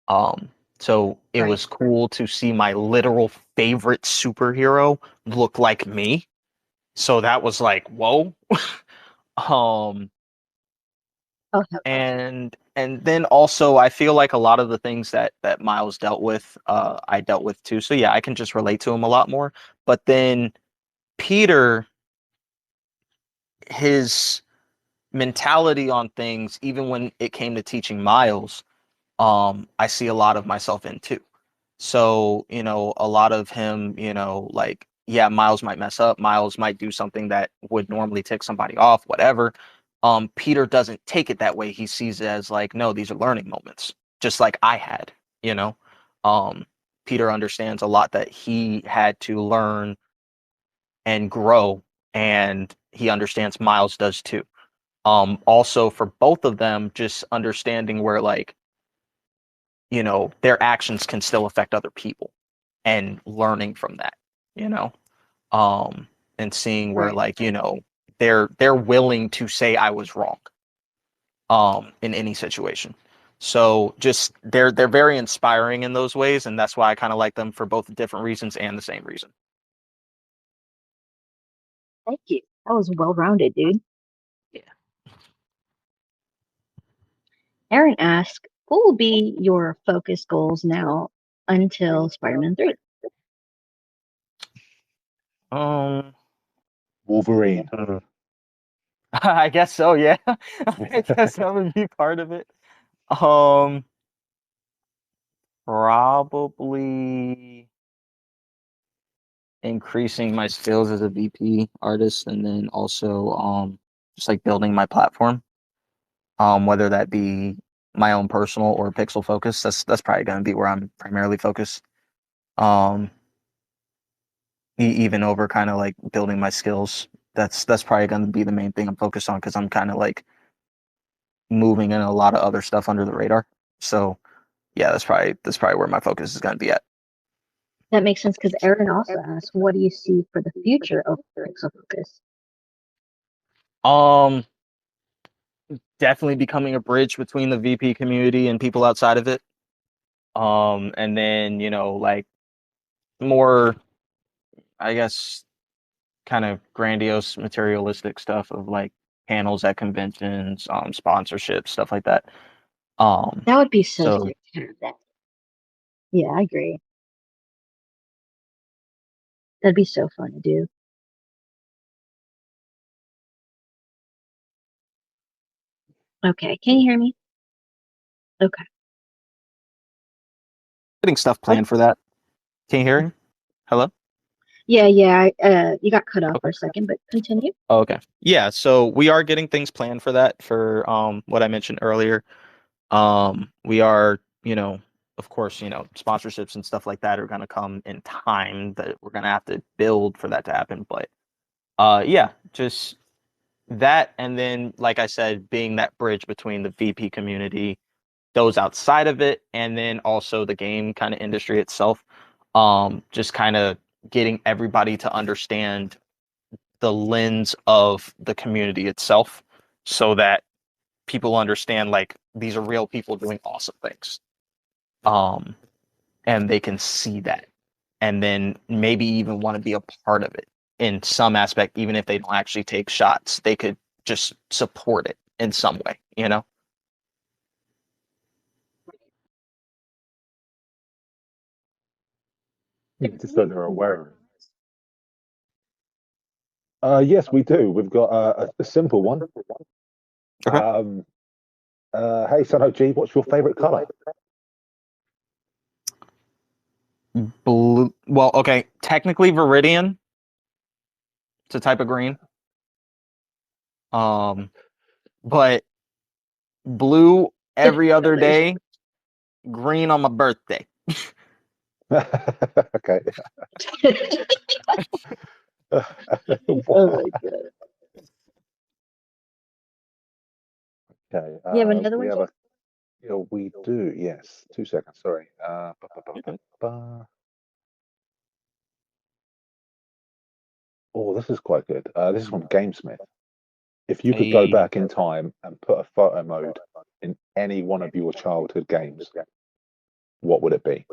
Um, so it Right. was cool to see my literal favorite superhero look like me. So that was like, whoa. Um, Oh, and then also I feel like a lot of the things that Miles dealt with, I dealt with too. So yeah, I can just relate to him a lot more. But then Peter, his mentality on things, even when it came to teaching Miles, I see a lot of myself in too. So, a lot of him, like, yeah, Miles might mess up. Miles might do something that would normally tick somebody off, whatever. Peter doesn't take it that way. He sees it as like, no, these are learning moments, just like I had, you know. Um, Peter understands a lot that he had to learn and grow, and he understands Miles does too. Also for both of them, just understanding where like, their actions can still affect other people and learning from that, you know, um, and seeing where right. like, they're willing to say I was wrong, in any situation. So just they're very inspiring in those ways, and that's why I kind of like them for both different reasons and the same reason. Thank you. That was well-rounded, dude. Yeah. Aaron asked, what will be your focus goals now until Spider-Man 3? Um, Wolverine. I guess so, yeah. I guess that would be part of it. Um, Probably increasing my skills as a VP artist, and then also just like building my platform. Whether that be my own personal or Pixelfocus. That's probably going to be where I'm primarily focused. Um, Even over kind of like building my skills. That's probably going to be the main thing I'm focused on, because I'm kind of like moving in a lot of other stuff under the radar. So yeah, that's probably where my focus is going to be at. That makes sense because Aaron also asked, what do you see for the future of Pixel Focus? Um, Definitely becoming a bridge between the VP community and people outside of it. And then, like more, I guess, kind of grandiose materialistic stuff of like panels at conventions, sponsorships, stuff like that. That would be so So sick to have that. Yeah, I agree. That'd be so fun to do. Okay, can you hear me? Okay. getting stuff What? planned for that. Can you hear me? Hello? Yeah. You got cut off for Okay. a second, but continue. Oh, okay. Yeah, so we are getting things planned for that, for what I mentioned earlier. We are, of course, sponsorships and stuff like that are going to come in time, that we're going to have to build for that to happen. But yeah, just that. And then, like I said, being that bridge between the VP community, those outside of it, and then also the game kind of industry itself. Just kind of getting everybody to understand the lens of the community itself, so that people understand like these are real people doing awesome things. Um, and they can see that, and then maybe even want to be a part of it in some aspect, even if they don't actually take shots. They could just support it in some way. Just so they're aware of it. Yes, we do. We've got a simple one. Okay. Um, hey, Son of G, what's your favorite color? Blue. Well, okay. Technically, Viridian. It's a type of green. Um, but blue every other day. Green on my birthday. Okay. Oh my god. Okay. You have another We one, have Jay? a. Yeah, we do. Yes. 2 seconds. Sorry. Oh, this is quite good. This is from Gamesmith. If you could go Hey, back in time and put a photo mode in any one of your childhood games, what would it be?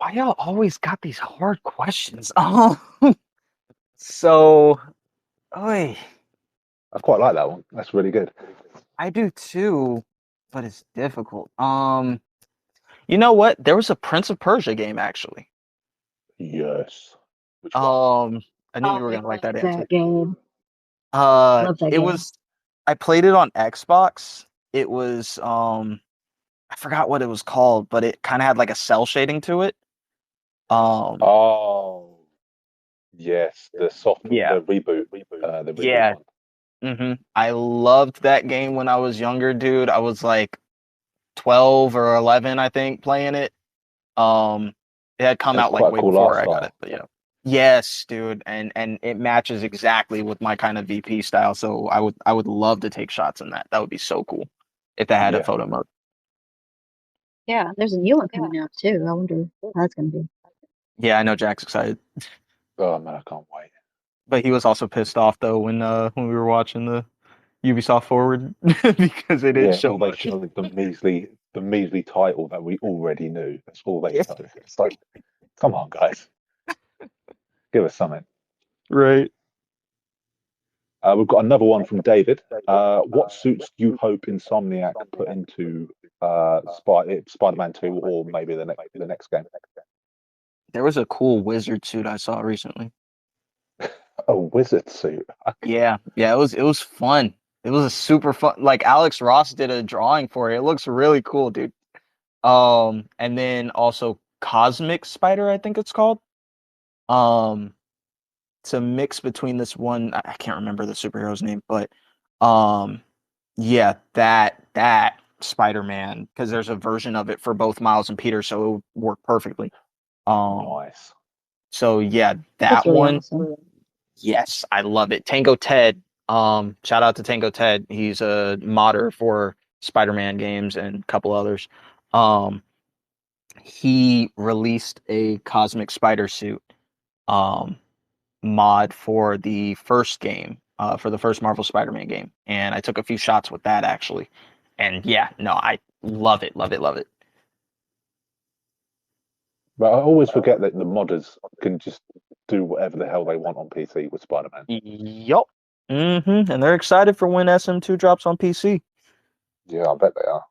why y'all always got these hard questions? Oh, so, oy, I quite like that one. That's really good. I do too, but it's difficult. You know what? There was a Prince of Persia game actually. Yes. Which one? I knew you were I gonna like love that answer. that game. Love that It game. was. I played it on Xbox. It was I forgot what it was called, but it kind of had like a cell shading to it. Oh, yes, Yeah, the reboot yeah. one. I loved that game when I was younger, dude. I was like 12 or 11, I think, playing it. Um, it had come That's out like quite a way cool art before I got it, style. but yeah. Yes, dude, and it matches exactly with my kind of VP style. So I would love to take shots in that. That would be so cool if they had a Yeah. photo mode. Yeah, there's a new one coming out too. I wonder how that's gonna be. Yeah, I know Jack's excited, Oh man, I can't wait. but he was also pissed off though when we were watching the Ubisoft Forward because they didn't Yeah, show all they much. showed the measly title that we already knew. That's all they Yeah. showed. It's like, come on, guys, give us something. Right. We've got another one from David. What suits do you hope Insomniac put into Spider-Man 2 or maybe the next game? There was a cool wizard suit I saw recently. A wizard suit. Yeah, it was fun. It was a super fun. Like Alex Ross did a drawing for it. It looks really cool, dude. And then also Cosmic Spider, I think it's called. Um, it's a mix between this one. I can't remember the superhero's name, but um, yeah, that Spider-Man, because there's a version of it for both Miles and Peter, so it would work perfectly. Um, Nice. so yeah, That's that really one. awesome. Yes, I love it. Tango Ted. Shout out to Tango Ted. He's a modder for Spider-Man games and a couple others. Um, he released a Cosmic Spider suit um mod for the first game, for the first Marvel Spider-Man game, and I took a few shots with that actually. And yeah, no, I love it, love it, love it. But I always forget that the modders can just do whatever the hell they want on PC with Spider-Man. Yup. And they're excited for when SM2 drops on PC. Yeah, I bet they are.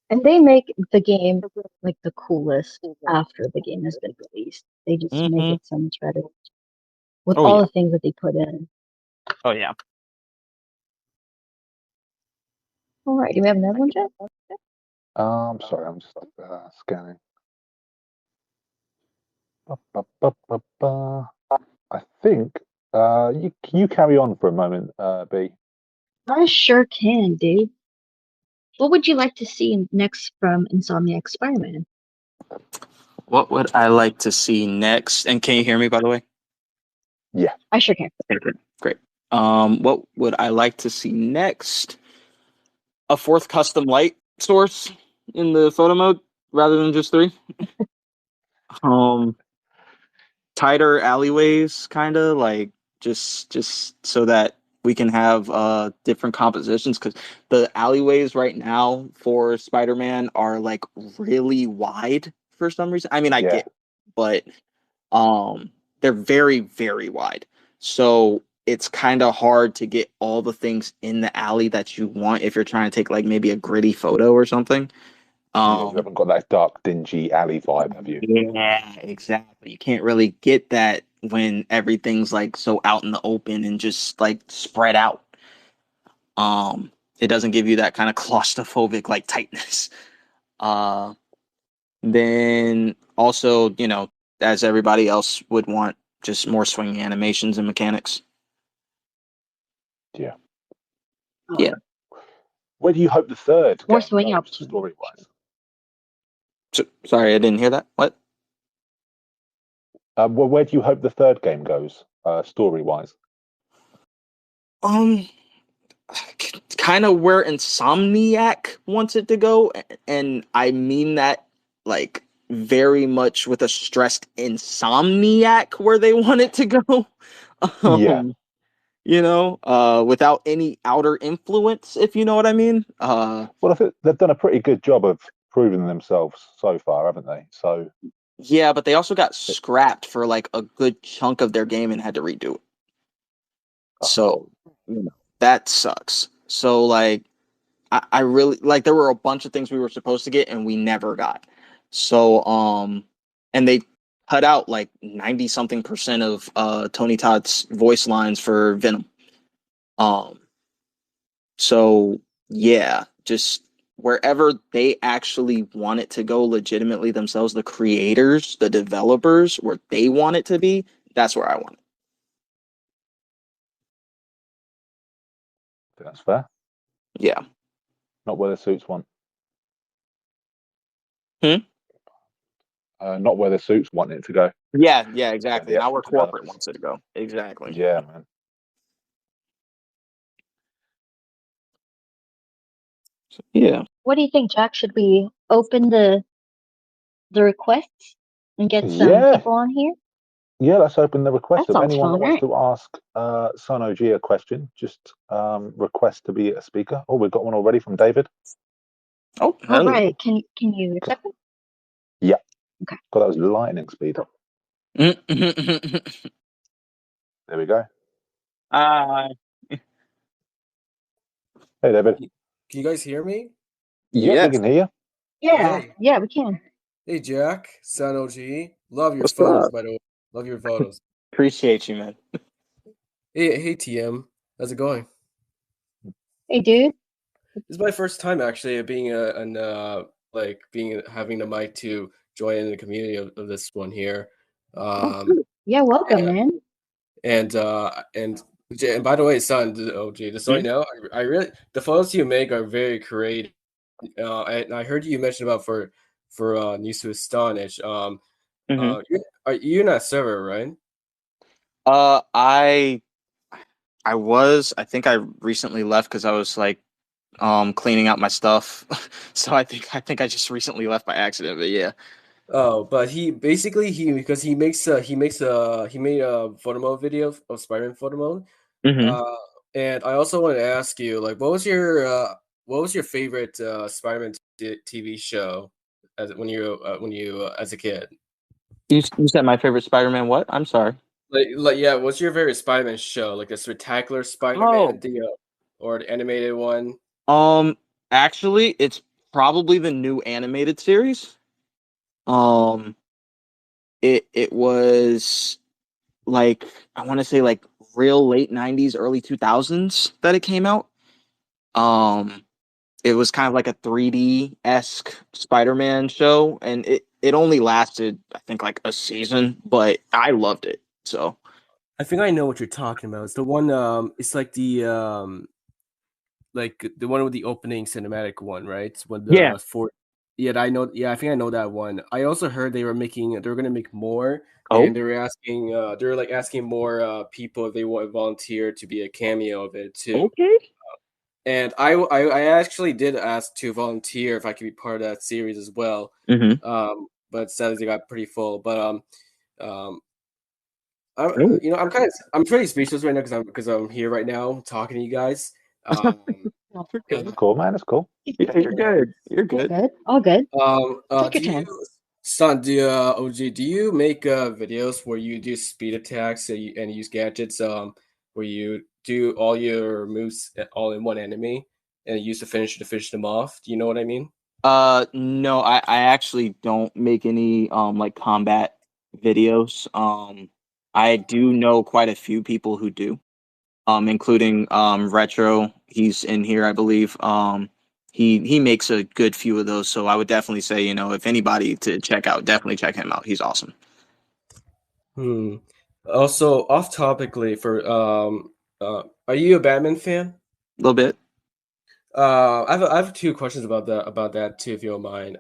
And they make the game like the coolest after the game has been released. They just make Mm-hmm. it so much better with Oh all yeah. the things that they put in. Oh yeah. All right, do we have another one, Jeff? Sorry, I'm just scanning. Ba, ba, ba, ba, ba. I think you carry on for a moment, B. I sure can, dude. What would you like to see next from Insomniac Spider-Man? What would I like to see next? And can you hear me, by the way? Yeah. I sure can. Okay, great. What would I like to see next? A fourth custom light source in the photo mode rather than just three. Um, Tighter alleyways, kind of like just so that we can have different compositions, because the alleyways right now for Spider-Man are like really wide for some reason. I mean, I Yeah. get, but they're very, very wide. So it's kind of hard to get all the things in the alley that you want if you're trying to take like maybe a gritty photo or something. Yeah, you haven't got that dark, dingy alley vibe, have you? Yeah, exactly. You can't really get that when everything's like so out in the open and just like spread out. It doesn't give you that kind of claustrophobic like tightness. Uh, then also, as everybody else would want, just more swinging animations and mechanics. Yeah. Yeah. Where do you hope the third More game swing goes, opportunities. story-wise? Sorry, I didn't hear that. What? Well, where do you hope the third game goes, story-wise? Um, kind of where Insomniac wants it to go, and I mean that like very much with a stressed Insomniac where they want it to go. Yeah. um, without any outer influence, if you know what I mean. Well, I think they've done a pretty good job of proving themselves so far, haven't they? So Yeah, but they also got scrapped for like a good chunk of their game and had to redo it. So, that sucks. So like I really like there were a bunch of things we were supposed to get and we never got. So and they cut out like 90 something percent of Tony Todd's voice lines for Venom. Um so yeah, just wherever they actually want it to go legitimately themselves, the creators, the developers, where they want it to be, that's where I want it. I think that's fair. Yeah. Not where the suits want. Hmm? Not where the suits want it to go. Yeah, Where exactly. the Not actual where corporate developers. wants it to go. Exactly. Yeah, man. Yeah. What do you think, Jack? Should we open the requests and get some Yeah, people on here? yeah. Let's open the request. That If sounds anyone that fun, wants right? to ask Son OG a question, just request to be a speaker. Oh, we've got one already from David. Oh, All hell right. Can you accept it? Yeah. Okay. God, that was lightning speed. yeah. There we go. uh, Hey, David. Can you guys hear me? Yep, we yes. can hear you. Yeah, Hey. yeah, we can. Hey, Jack, San OG. Love your What's photos, up? by the way. Love your photos. Appreciate you, man. Hey, TM. How's it going? Hey, dude. This is my first time actually being having the mic to join in the community of this one here. Oh, Um, cool. Yeah, welcome, yeah, man. and by the way, son, OG, just so you know, I really the photos you make are very creative. I heard you mention about for News to Astonish. Mm-hmm. You're in that server, right? I I think I recently left because I was like cleaning out my stuff. So I think I just recently left by accident, but yeah. Oh, but he basically because he made a photo mode video of Spider-Man photo mode. Mm-hmm. Uh, and I also wanted to ask you, like, what was your favorite Spider-Man TV show when you as a kid? You said my favorite Spider-Man what? I'm sorry. Like yeah, what's your favorite Spider-Man show? Like a Spectacular Spider-Man, Oh. or the animated one? Um actually it's probably the new animated series. Um it was like I want to say like real late 90s, early 2000s that it came out. Um it was kind of like a 3D-esque Spider-Man show and it only lasted I think like a season, but I loved it. So, I think I know what you're talking about. It's the one. It's like the one with the opening cinematic one, right? When yeah. the four. Yeah, I know. Yeah, I think I know that one. I also heard they were gonna make more, Oh. and they were like asking more people if they want to volunteer to be a cameo of it too. Okay. And I actually did ask to volunteer if I could be part of that series as well. Mhm. But sadly they got pretty full. But um, Oh. I'm pretty speechless right now because I'm here right now talking to you guys. Oh, You're That's good. okay. cool, man. That's cool. Yeah, you're good. You're All good. good. All good. Take your Do time. you, son, OG, do you make videos where you do speed attacks and use gadgets, where you do all your moves all in one enemy and use the finisher to finish them off? Do you know what I mean? No, I actually don't make any like combat videos. I do know quite a few people who do. Including Retro. He's in here, I believe. He makes a good few of those, so I would definitely say, if anybody to check out, definitely check him out. He's awesome. Hmm. Also, off topically are you a Batman fan? A little bit. I have two questions about that too, if you don't mind.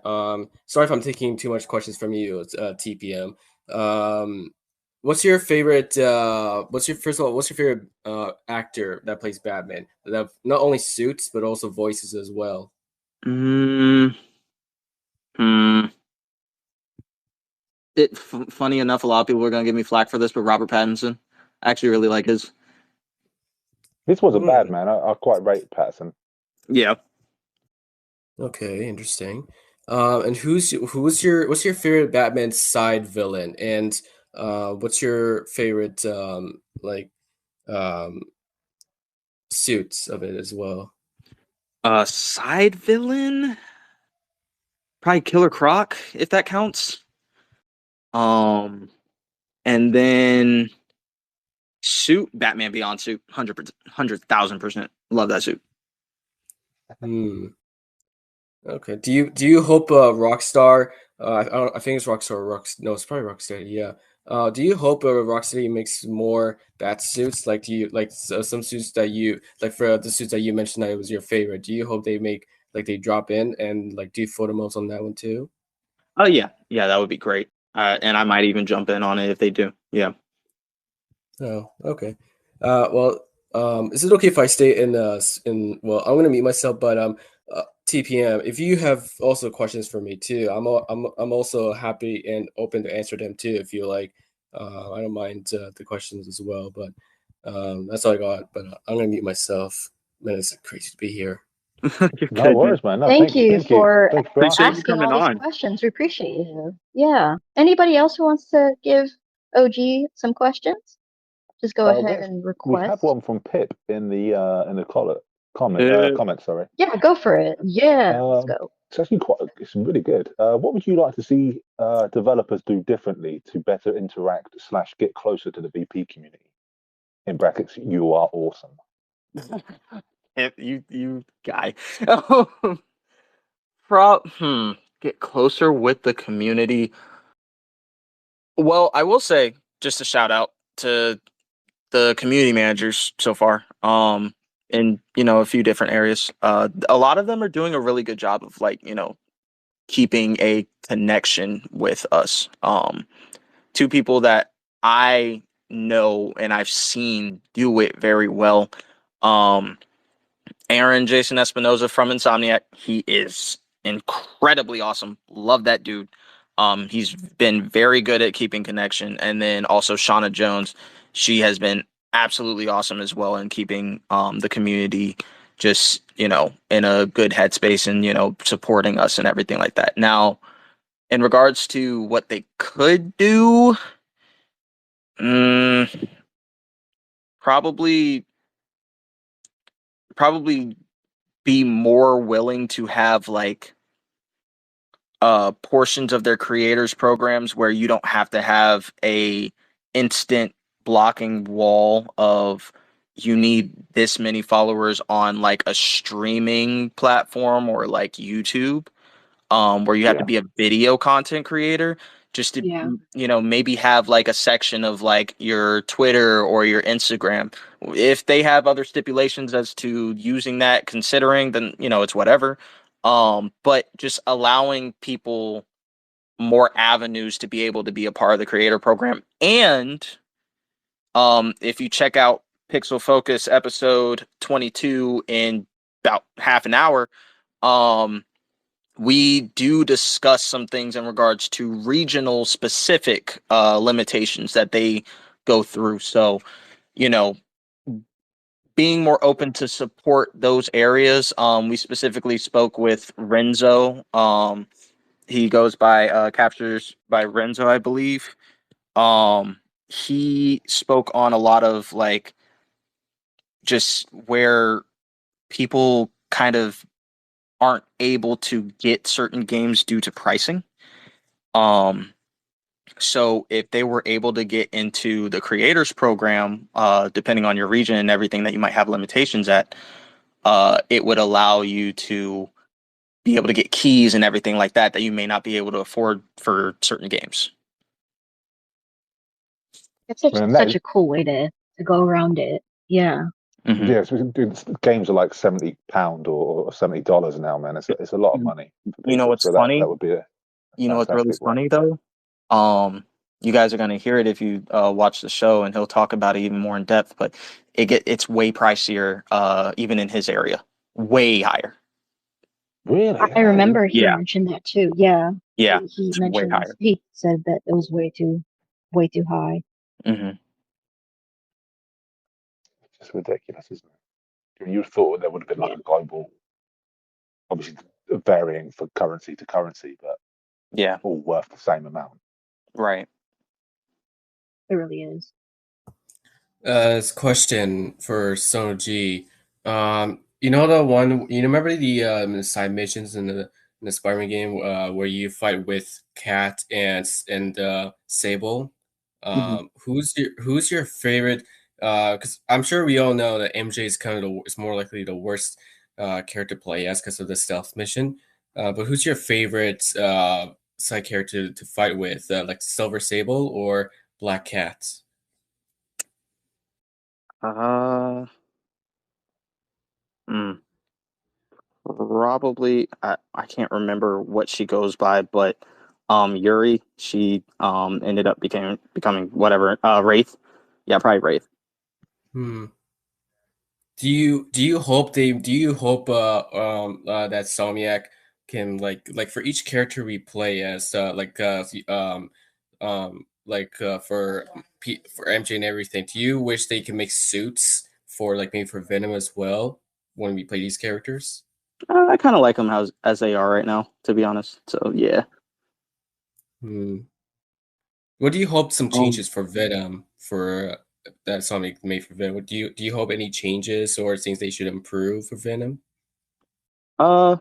Sorry if I'm taking too much questions from you, TPM. Um, what's your favorite? What's your favorite actor that plays Batman? That not only suits but also voices as well. Mm, hmm. Funny enough, a lot of people are gonna give me flack for this, but Robert Pattinson, I actually really like his. This wasn't bad, Hmm. man. I quite rate Patterson. Yeah. Okay, interesting. And what's your favorite Batman side villain? And what's your favorite um suits of it as well. Side villain, probably Killer Croc, if that counts. And then suit, Batman Beyond suit, 100,000%. Love that suit. Hmm. Okay. Do you hope Rockstar? I think it's Rockstar. No, it's probably Rocksteady. Yeah. Do you hope Rocksteady makes more bat suits? Like, do you like some suits that you like for the suits that you mentioned that it was your favorite? Do you hope they make like they drop in and like do photo modes on that one too? Oh yeah, that would be great. And I might even jump in on it if they do. Yeah. Oh, okay. Well, is it okay if I stay in well, I'm gonna mute myself, but TPM, if you have also questions for me too, I'm also happy and open to answer them too if you like. I don't mind the questions as well, but that's all I got. But I'm gonna mute myself. Man, it's crazy to be here. You're No good, man. worries, man. No, Thank you thank you. for Thank you for Appreciate asking. you asking coming all these on. questions. We appreciate you. Yeah. Anybody else who wants to give OG some questions? Just go ahead and We have request. one from Pip in the Uh, comment. Sorry. Yeah, go for it. Yeah, let's Um, go. it's actually it's really good. What would you like to see developers do differently to better interact / get closer to the VP community? In brackets, you are awesome. you guy. Get closer with the community. Well, I will say just a shout out to the community managers so far. In a few different areas. A lot of them are doing a really good job of like keeping a connection with us. Two people that I know and I've seen do it very well. Um, Aaron Jason Espinoza from Insomniac. He is incredibly awesome. Love that dude. He's been very good at keeping connection. And then also Shauna Jones. She has been absolutely awesome as well in keeping the community just, in a good headspace and, supporting us and everything like that. Now, in regards to what they could do, mm, probably probably be more willing to have like portions of their creators programs where you don't have to have a instant blocking wall of you need this many followers on like a streaming platform or like YouTube, where you have to Yeah. be a video content creator, just to Yeah. maybe have like a section of like your Twitter or your Instagram. If they have other stipulations as to using that, considering, then it's whatever. But just allowing people more avenues to be able to be a part of the creator program. And if you check out Pixelfocus episode 22 in about half an hour, we do discuss some things in regards to regional specific limitations that they go through. So, you know, being more open to support those areas. We specifically spoke with Renzo. He goes by Captures by Renzo, I believe. He spoke on a lot of like just where people kind of aren't able to get certain games due to pricing. Um, so if they were able to get into the creators program, depending on your region and everything that you might have limitations at, it would allow you to be able to get keys and everything like that that you may not be able to afford for certain games. It's And that such is, a cool way to go around it. Yeah. Mm-hmm. yeah, so we can do, games are like £70 or $70 now, man. It's a lot of money for You know people. what's So that funny? would be a You know what's really fantastic way. funny though? You guys are gonna hear it if you watch the show, and he'll talk about it even more in depth. But it's way pricier, even in his area, way higher. Really? I remember he Yeah, mentioned that too. Yeah. yeah, He it's way mentioned higher. he said that it was way too high. Mm-hmm. It's just ridiculous, isn't it? You thought there would have been like a global, obviously varying for currency to currency, but Yeah, all worth the same amount. right. It really is. This question for Sono G. You know the one. You remember the side missions in the Spider-Man game where you fight with Cat and Sable. Mhm. Who's your favorite? Because I'm sure we all know that MJ is kind of is more likely the worst character to play as because of the stealth mission. But who's your favorite side character to fight with? Like Silver Sable or Black Cat? Uh, hmm. Probably I can't remember what she goes by, but Yuri, she ended up becoming whatever, Wraith. Yeah, probably Wraith. Hmm. Do you hope that Salmiak can like for each character we play as for MJ and everything, do you wish they could make suits for like maybe for Venom as well when we play these characters? I kind of like them as they are right now, to be honest. So yeah. Hmm. What do you hope some Um. changes for Venom for that Salmiak made for Venom? Do you hope any changes or things they should improve for Venom? Uh.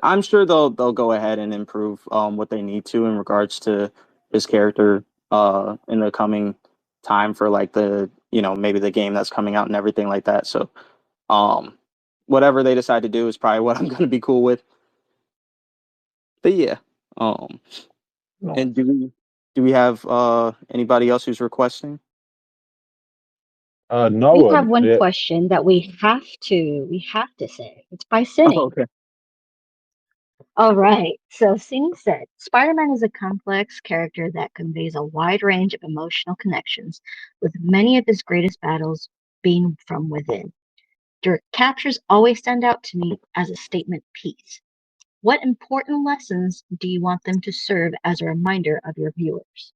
I'm sure they'll go ahead and improve what they need to in regards to his character in the coming time for like the maybe the game that's coming out and everything like that. So um whatever they decide to do is probably what I'm gonna be cool with. But yeah. Um Nice. and do we have anybody else who's requesting? We No, have one yeah. question that we have to say. It's by Oh, Sinning. okay. All right. So Sinning said, Spider-Man is a complex character that conveys a wide range of emotional connections, with many of his greatest battles being from within. Your captures always stand out to me as a statement piece. What important lessons do you want them to serve as a reminder of your viewers?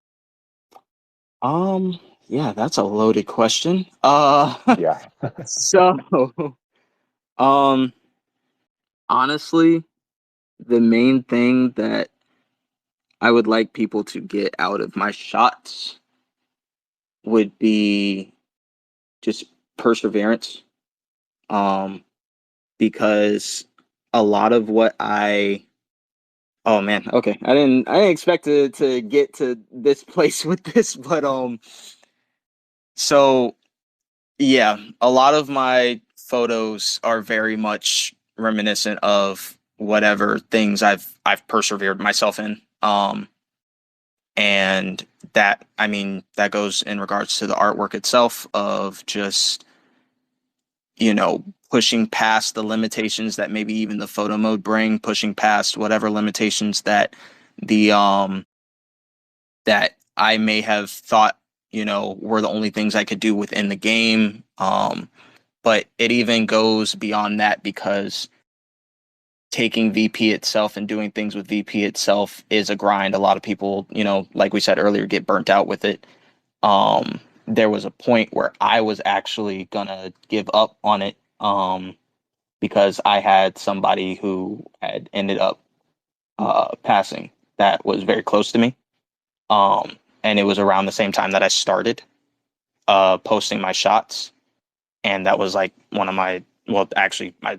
Um yeah, that's a loaded question. Yeah. So um honestly, the main thing that I would like people to get out of my shots would be just perseverance. Um, because a lot of what I oh man, okay. I didn't expect to get to this place with this, but so yeah, a lot of my photos are very much reminiscent of whatever things I've persevered myself in. And that I mean that goes in regards to the artwork itself of just pushing past the limitations that maybe even the photo mode bring, pushing past whatever limitations the that I may have thought were the only things I could do within the game. But it even goes beyond that because taking VP itself and doing things with VP itself is a grind. A lot of people, like we said earlier, get burnt out with it. There was a point where I was actually gonna give up on it because I had somebody who had ended up passing that was very close to me. And it was around the same time that I started posting my shots, and that was like one of my well, actually, my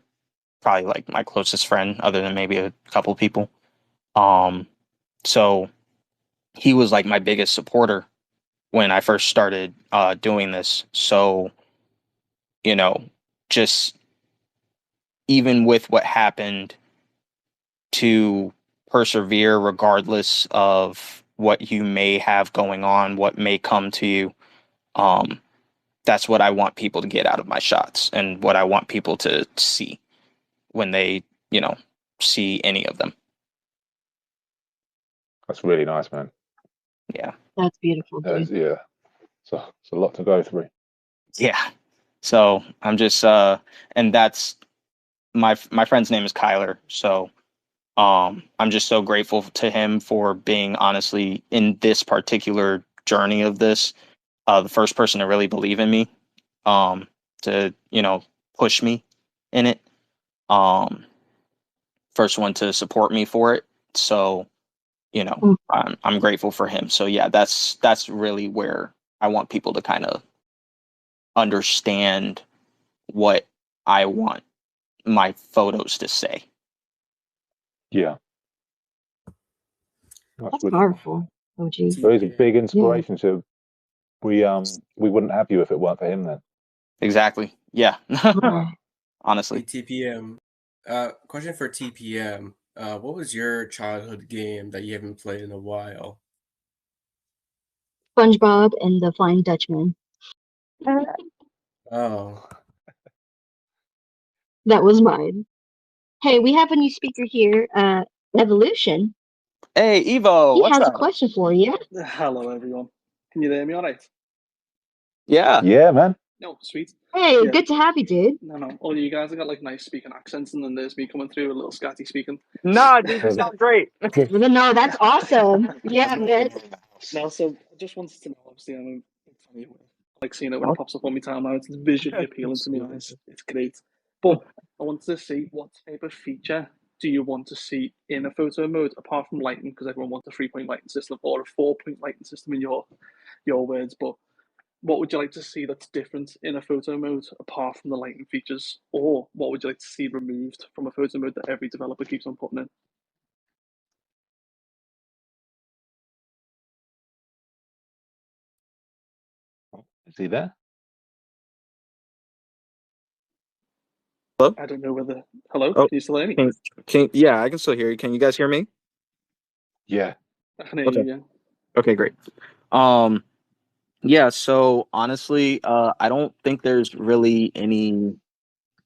probably like my closest friend, other than maybe a couple people. Um, so he was like my biggest supporter when I first started doing this. So you know, just even with what happened, to persevere regardless of what you may have going on, what may come to you. Um, that's what I want people to get out of my shots and what I want people to see when they, you know, see any of them. That's really nice, man. Yeah. That's beautiful, dude. Yeah. So it's a lot to go through. Yeah. So I'm just and that's my friend's name is Kyler. So I'm just so grateful to him for being honestly in this particular journey of this, the first person to really believe in me, um, to push me in it, um, first one to support me for it. So Mm. I'm grateful for him. So yeah, that's really where I want people to kind of understand what I want my photos to say. Yeah. That's Good. powerful. Oh, geez. So he's a big inspiration. So we wouldn't have you if it weren't for him then. Exactly. Yeah. Yeah. Hey, Honestly. TPM. Question for TPM. What was your childhood game that you haven't played in a while? SpongeBob and the Flying Dutchman. Oh, That was mine. Hey, we have a new speaker here, Evolution. Hey, Evo, He what's has a up? question for you. Hello, everyone. Can you hear me all right? Yeah. Yeah, man. No, sweet. Hey, Yeah. good to have you, dude. No. All you guys have got like nice speaking accents, and then there's me coming through a little scatty speaking. Nah, dude, you sound great. No, that's awesome. Yeah, man. No, so I just wanted to know, obviously, I'm a big fan of your work. I like seeing it when it pops up on my timeline. It's visually appealing to me, and it's great. But I wanted to see what type of feature do you want to see in a photo mode, apart from lighting, because everyone wants a 3-point lighting system or a 4-point lighting system in your words. But what would you like to see that's different in a photo mode apart from the lighting features? Or what would you like to see removed from a photo mode that every developer keeps on putting in? Is he there? Hello? I don't know whether. Hello? Oh, Can you still hear me? yeah, I can still hear you. Can you guys hear me? Yeah. I can hear Okay. you, yeah. Okay, great. Yeah, so honestly, I don't think there's really anything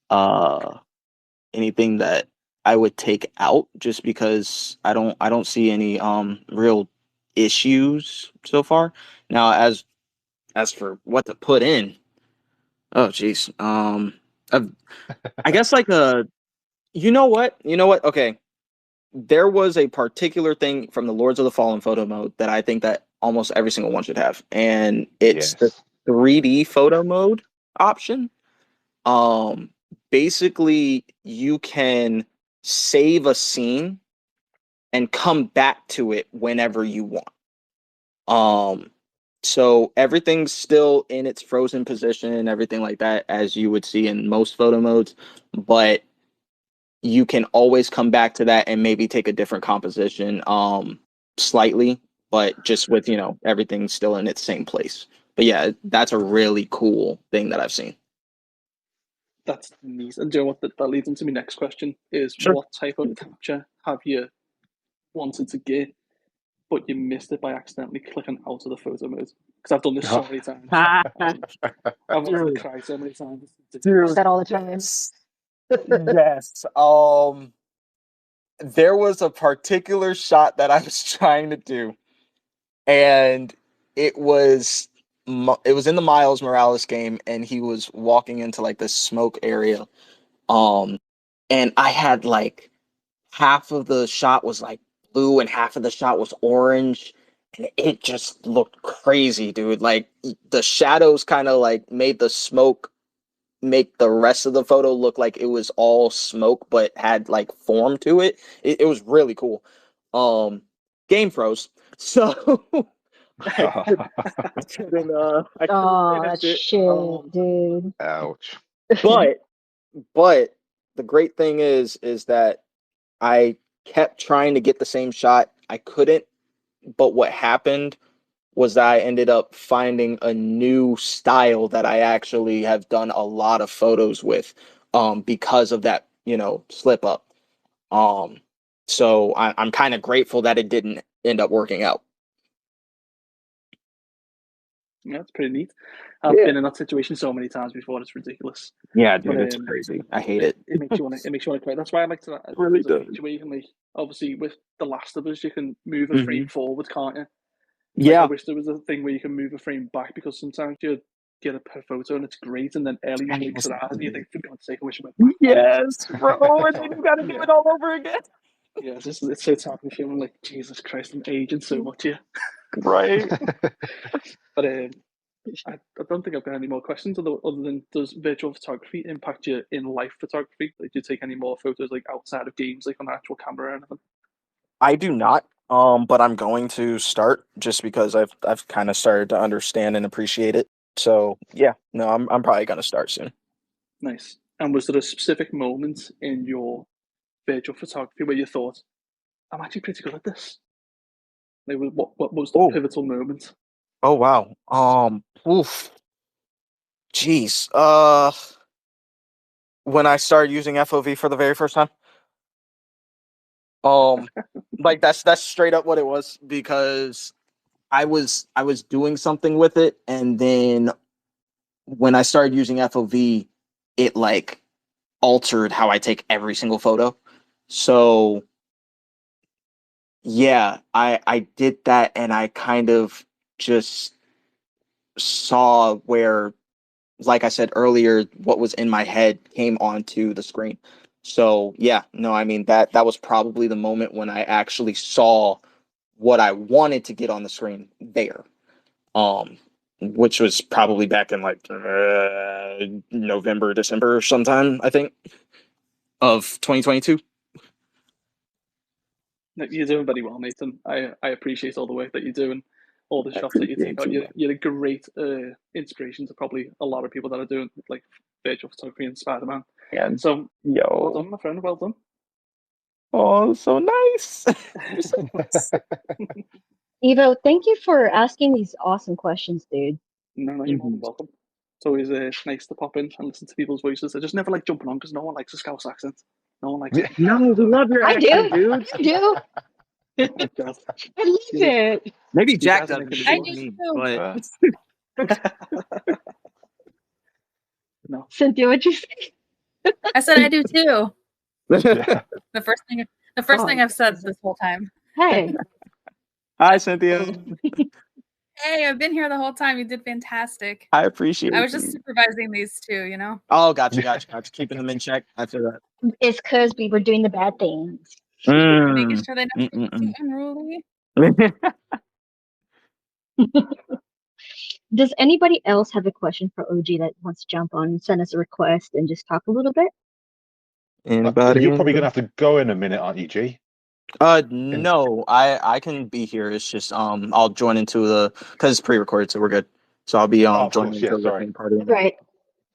that I would take out just because I don't see any real issues so far. Now as for what to put in, oh geez. I guess like you know what? Okay. There was a particular thing from the Lords of the Fallen photo mode that I think that almost every single one should have, and it's the Yes. 3D photo mode option. Basically, you can save a scene and come back to it whenever you want. So everything's still in its frozen position and everything like that, as you would see in most photo modes, but you can always come back to that and maybe take a different composition slightly, but just with everything still in its same place. But yeah, that's a really cool thing that I've seen. That's neat. And do you know what? That leads into my next question is Sure. what type of capture have you wanted to get, but you missed it by accidentally clicking out of the photo mode? Because I've done this so many times. I've wanted to cry so many times. That all the time. Yes. Yes. There was a particular shot that I was trying to do, and it was in the Miles Morales game, and he was walking into like this smoke area. And I had like half of the shot was like blue and half of the shot was orange, and it just looked crazy, dude. Like the shadows kind of like made the smoke make the rest of the photo look like it was all smoke but had like form to it. It was really cool. Game froze. So I couldn't Oh, finish that's it. shit, dude. Ouch. But the great thing is that I kept trying to get the same shot. I couldn't, but what happened was that I ended up finding a new style that I actually have done a lot of photos with because of that, slip up. So I'm kind of grateful that it didn't end up working out. Yeah, that's pretty neat. I've been in that situation so many times before. It's ridiculous. Yeah, dude, But it's crazy. I hate it. It makes you want to cry. That's why I like to. Really There's a does. feature where you can like, obviously with The Last of Us, you can move a frame forward, can't you? Like, Yeah. I wish there was a thing where you can move a frame back, because sometimes you get a photo and it's great, and then Ellie makes it out, and you think, for God's sake, I wish I went back. Yes, bro, and then you gotta do it all over again. Yeah, it's so tapping feeling like, Jesus Christ, I'm aging so much here. Right. But I don't think I've got any more questions other than, does virtual photography impact you in life photography? Like, do you take any more photos like outside of games, like on an actual camera or anything? I do not, but I'm going to start just because I've kind of started to understand and appreciate it. So yeah, no, I'm probably gonna start soon. Nice. And was there a specific moment in your virtual photography where you thought, I'm actually pretty good at this? Like, what was the pivotal moment? Oh wow. Oof. Jeez. When I started using FOV for the very first time. Like that's straight up what it was, because I was doing something with it, and then when I started using FOV, it like altered how I take every single photo. So yeah, I did that, and I kind of just saw where, like I said earlier, what was in my head came onto the screen. So yeah, no, I mean that was probably the moment when I actually saw what I wanted to get on the screen there. Which was probably back in like November, December, sometime, I think, of 2022. You're doing very well, Nathan. I appreciate all the work that you do and all the shots that you take out. You're a great inspiration to probably a lot of people that are doing like virtual photography and Spider-Man. Yeah. So well done, Yo. my friend. Well done. Oh, so nice. Evo, thank you for asking these awesome questions, dude. No, you're more than welcome. It's always nice to pop in and listen to people's voices. I just never like jumping on because no one likes a Scouse accent. No one likes it. No, we love your I accent, do. dude. I do. Oh my God. I love it. Maybe You Jack guys are does, making because me it's jealous. me, but No. Cynthia, what'd you say? I said I do too. Yeah. The first thing I've said this whole time. Hey. Hi, Cynthia. Hey, I've been here the whole time. You did fantastic. I appreciate it. I was just supervising these two, you know? Oh, gotcha. Keeping them in check. I feel that. It's because we were doing the bad things. Making sure they don't get too unruly. Does anybody else have a question for OG that wants to jump on and send us a request and just talk a little bit? Anybody? You're probably gonna have to go in a minute, aren't you, G? No, I can be here. It's just I'll join into the, because it's pre-recorded, so we're good. So I'll be joining into the main party. Right.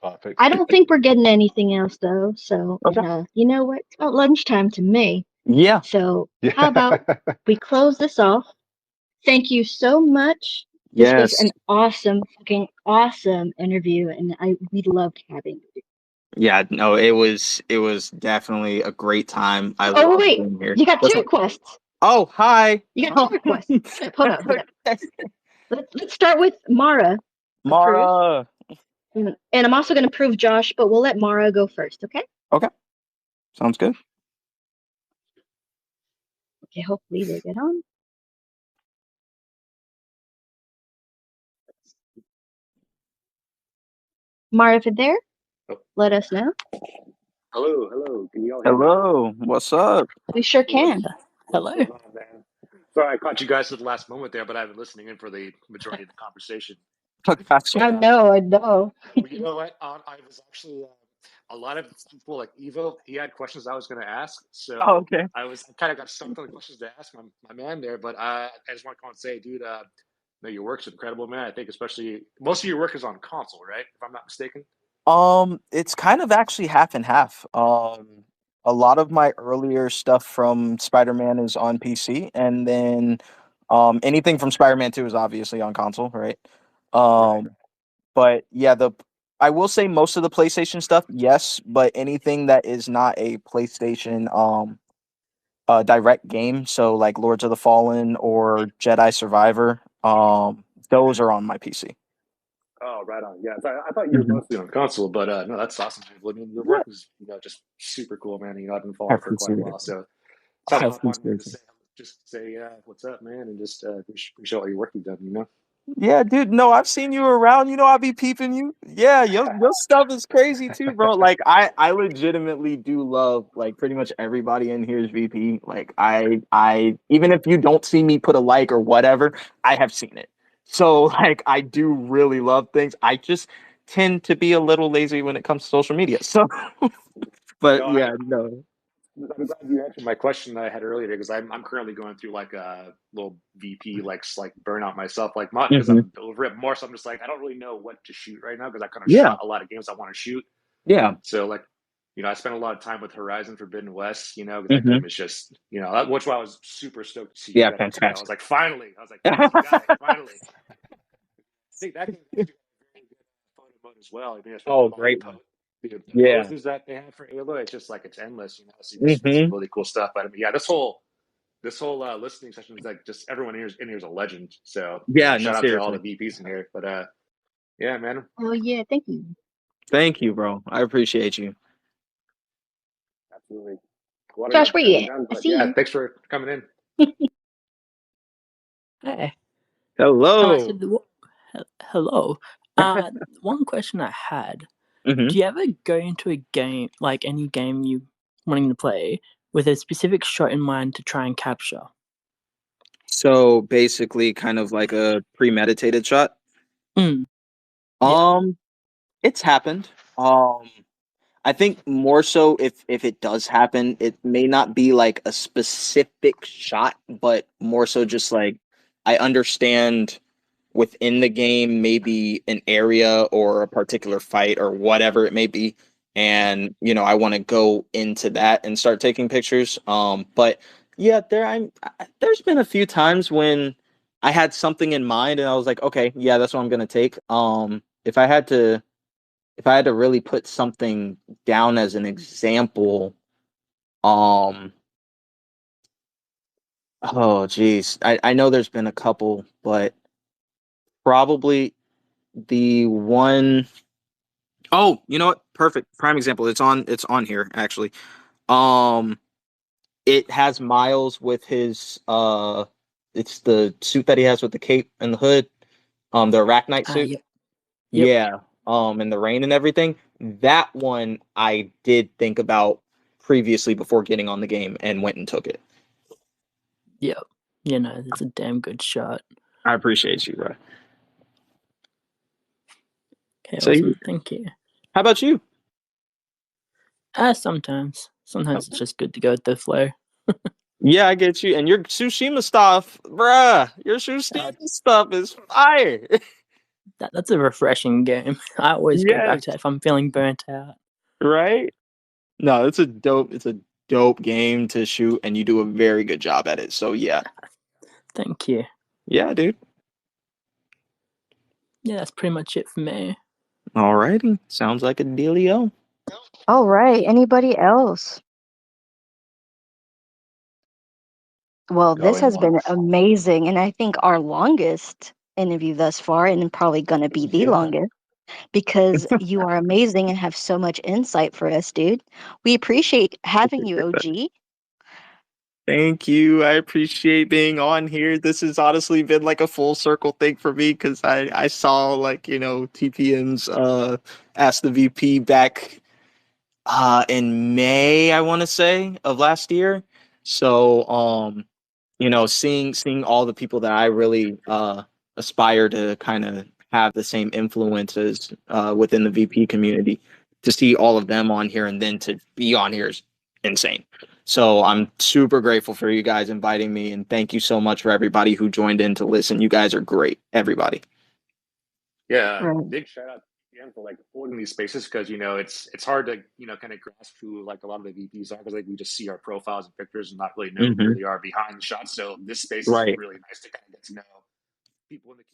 Perfect. I don't think we're getting anything else though. So you know what? It's about lunchtime to me. Yeah. So how about we close this off? Thank you so much. This was an awesome, fucking awesome interview, and we loved having you. Yeah, no, it was definitely a great time. I Oh love wait, being here. you got two requests. Oh, hi. You got two requests. Hold up. Let's start with Mara. Mara. And I'm also going to prove Josh, but we'll let Mara go first, okay? Okay. Sounds good. Okay, hopefully they get on. Mara, if you're there, let us know. Hello. Can you all hear me? Hello. What's up? We sure can. Hello. What's going on, man? Sorry, I caught you guys at the last moment there, but I've been listening in for the majority of the conversation. I know. But you know what? I was actually a lot of people like Evo. He had questions I was going to ask, so okay. I kind of got stumped on the questions to ask my man there. But I just want to come and say, dude, your work's incredible, man. I think especially most of your work is on console, right? If I'm not mistaken. It's kind of actually half and half. A lot of my earlier stuff from Spider-Man is on PC, and then anything from Spider-Man 2 is obviously on console, right? But yeah, I will say most of the PlayStation stuff, yes, but anything that is not a PlayStation direct game, so like Lords of the Fallen or Jedi Survivor, those are on my PC. Oh, right on. Yeah, I thought you were mostly on console, but no, that's awesome. I mean, your work is just super cool, man. I've been following for quite a while, so I wanted to say what's up, man, and just appreciate all your work you've done. Yeah, dude. No, I've seen you around. I'll be peeping you. Yeah, your stuff is crazy too, bro. Like I legitimately do love like pretty much everybody in here's VP. Like I even if you don't see me put a like or whatever, I have seen it. So like I do really love things. I just tend to be a little lazy when it comes to social media. So, but No, yeah, I'm glad you answered my question that I had earlier because I'm currently going through like a little VP like burnout myself, like not because I'm over it more. So I'm just like I don't really know what to shoot right now because I kind of shot a lot of games I want to shoot. Yeah. So like, I spent a lot of time with Horizon Forbidden West, because that Hmm. game is just, which why I was super stoked to see you Yeah, guys. I was fantastic. like, finally, yes, you got it, finally. I think that game actually got a very good photo mode as well. I mean, especially Oh, with all great one. the Yeah. poses that they have for Halo, it's just like it's endless. So you just see Hmm. some really cool stuff. But I mean, yeah, this whole listening session is like just everyone in here is a legend. So Yeah, no, shout out to all the seriously. VPs in here. But yeah, man, Oh yeah, thank you. Thank you, bro. I appreciate you. absolutely. Water Josh, got where to you be at? done, I but see yeah, you. thanks for coming in. Hey. Hello. Hello. One question I had. Hmm. Do you ever go into a game, like any game you wanting to play, with a specific shot in mind to try and capture? So basically, kind of like a premeditated shot. Mm. Yeah. It's happened. I think more so if it does happen, it may not be like a specific shot, but more so just like I understand within the game, maybe an area or a particular fight or whatever it may be. And, I want to go into that and start taking pictures. But yeah, there's been a few times when I had something in mind and I was like, okay, yeah, that's what I'm gonna take. If I had to really put something down as an example, um, oh geez, I know there's been a couple, but probably the one oh, you know what? Perfect. Prime example. It's on here actually. Um it has Miles with his it's the suit that he has with the cape and the hood, the Arachnite suit. Yep. Yep. Yeah. And the rain and everything. That one I did think about previously before getting on the game and went and took it. Yep. It's a damn good shot. I appreciate you, bro. Okay, So awesome. Thank you. how about you? Sometimes it's just good to go with the flow. Yeah, I get you. And your Tsushima stuff, bruh. Your Tsushima stuff is fire. That's a refreshing game. I always go back Yes. to that if I'm feeling burnt out. Right? No, it's a dope game to shoot and you do a very good job at it. So yeah. Thank you. Yeah, dude. Yeah, that's pretty much it for me. Alrighty. Sounds like a dealio. All right. Anybody else? Well, this Going has been once. amazing, and I think our longest interview thus far, and probably going to be the Yeah. longest, because you are amazing and have so much insight for us, dude. We appreciate having you, OG. Thank you. I appreciate being on here. This has honestly been like a full circle thing for me because I saw like, TPM's Ask the VP back in May, I want to say, of last year. So seeing all the people that I really aspire to kind of have the same influences within the VP community, to see all of them on here and then to be on here is insane. So I'm super grateful for you guys inviting me, and thank you so much for everybody who joined in to listen. You guys are great, everybody. Yeah, Right. big shout out to Ian for like holding these spaces because it's hard to kind of grasp who like a lot of the VPs are because like we just see our profiles and pictures and not really know who Hmm. they are behind the shots. So this space is Right. really nice to kind of get to know people in the community.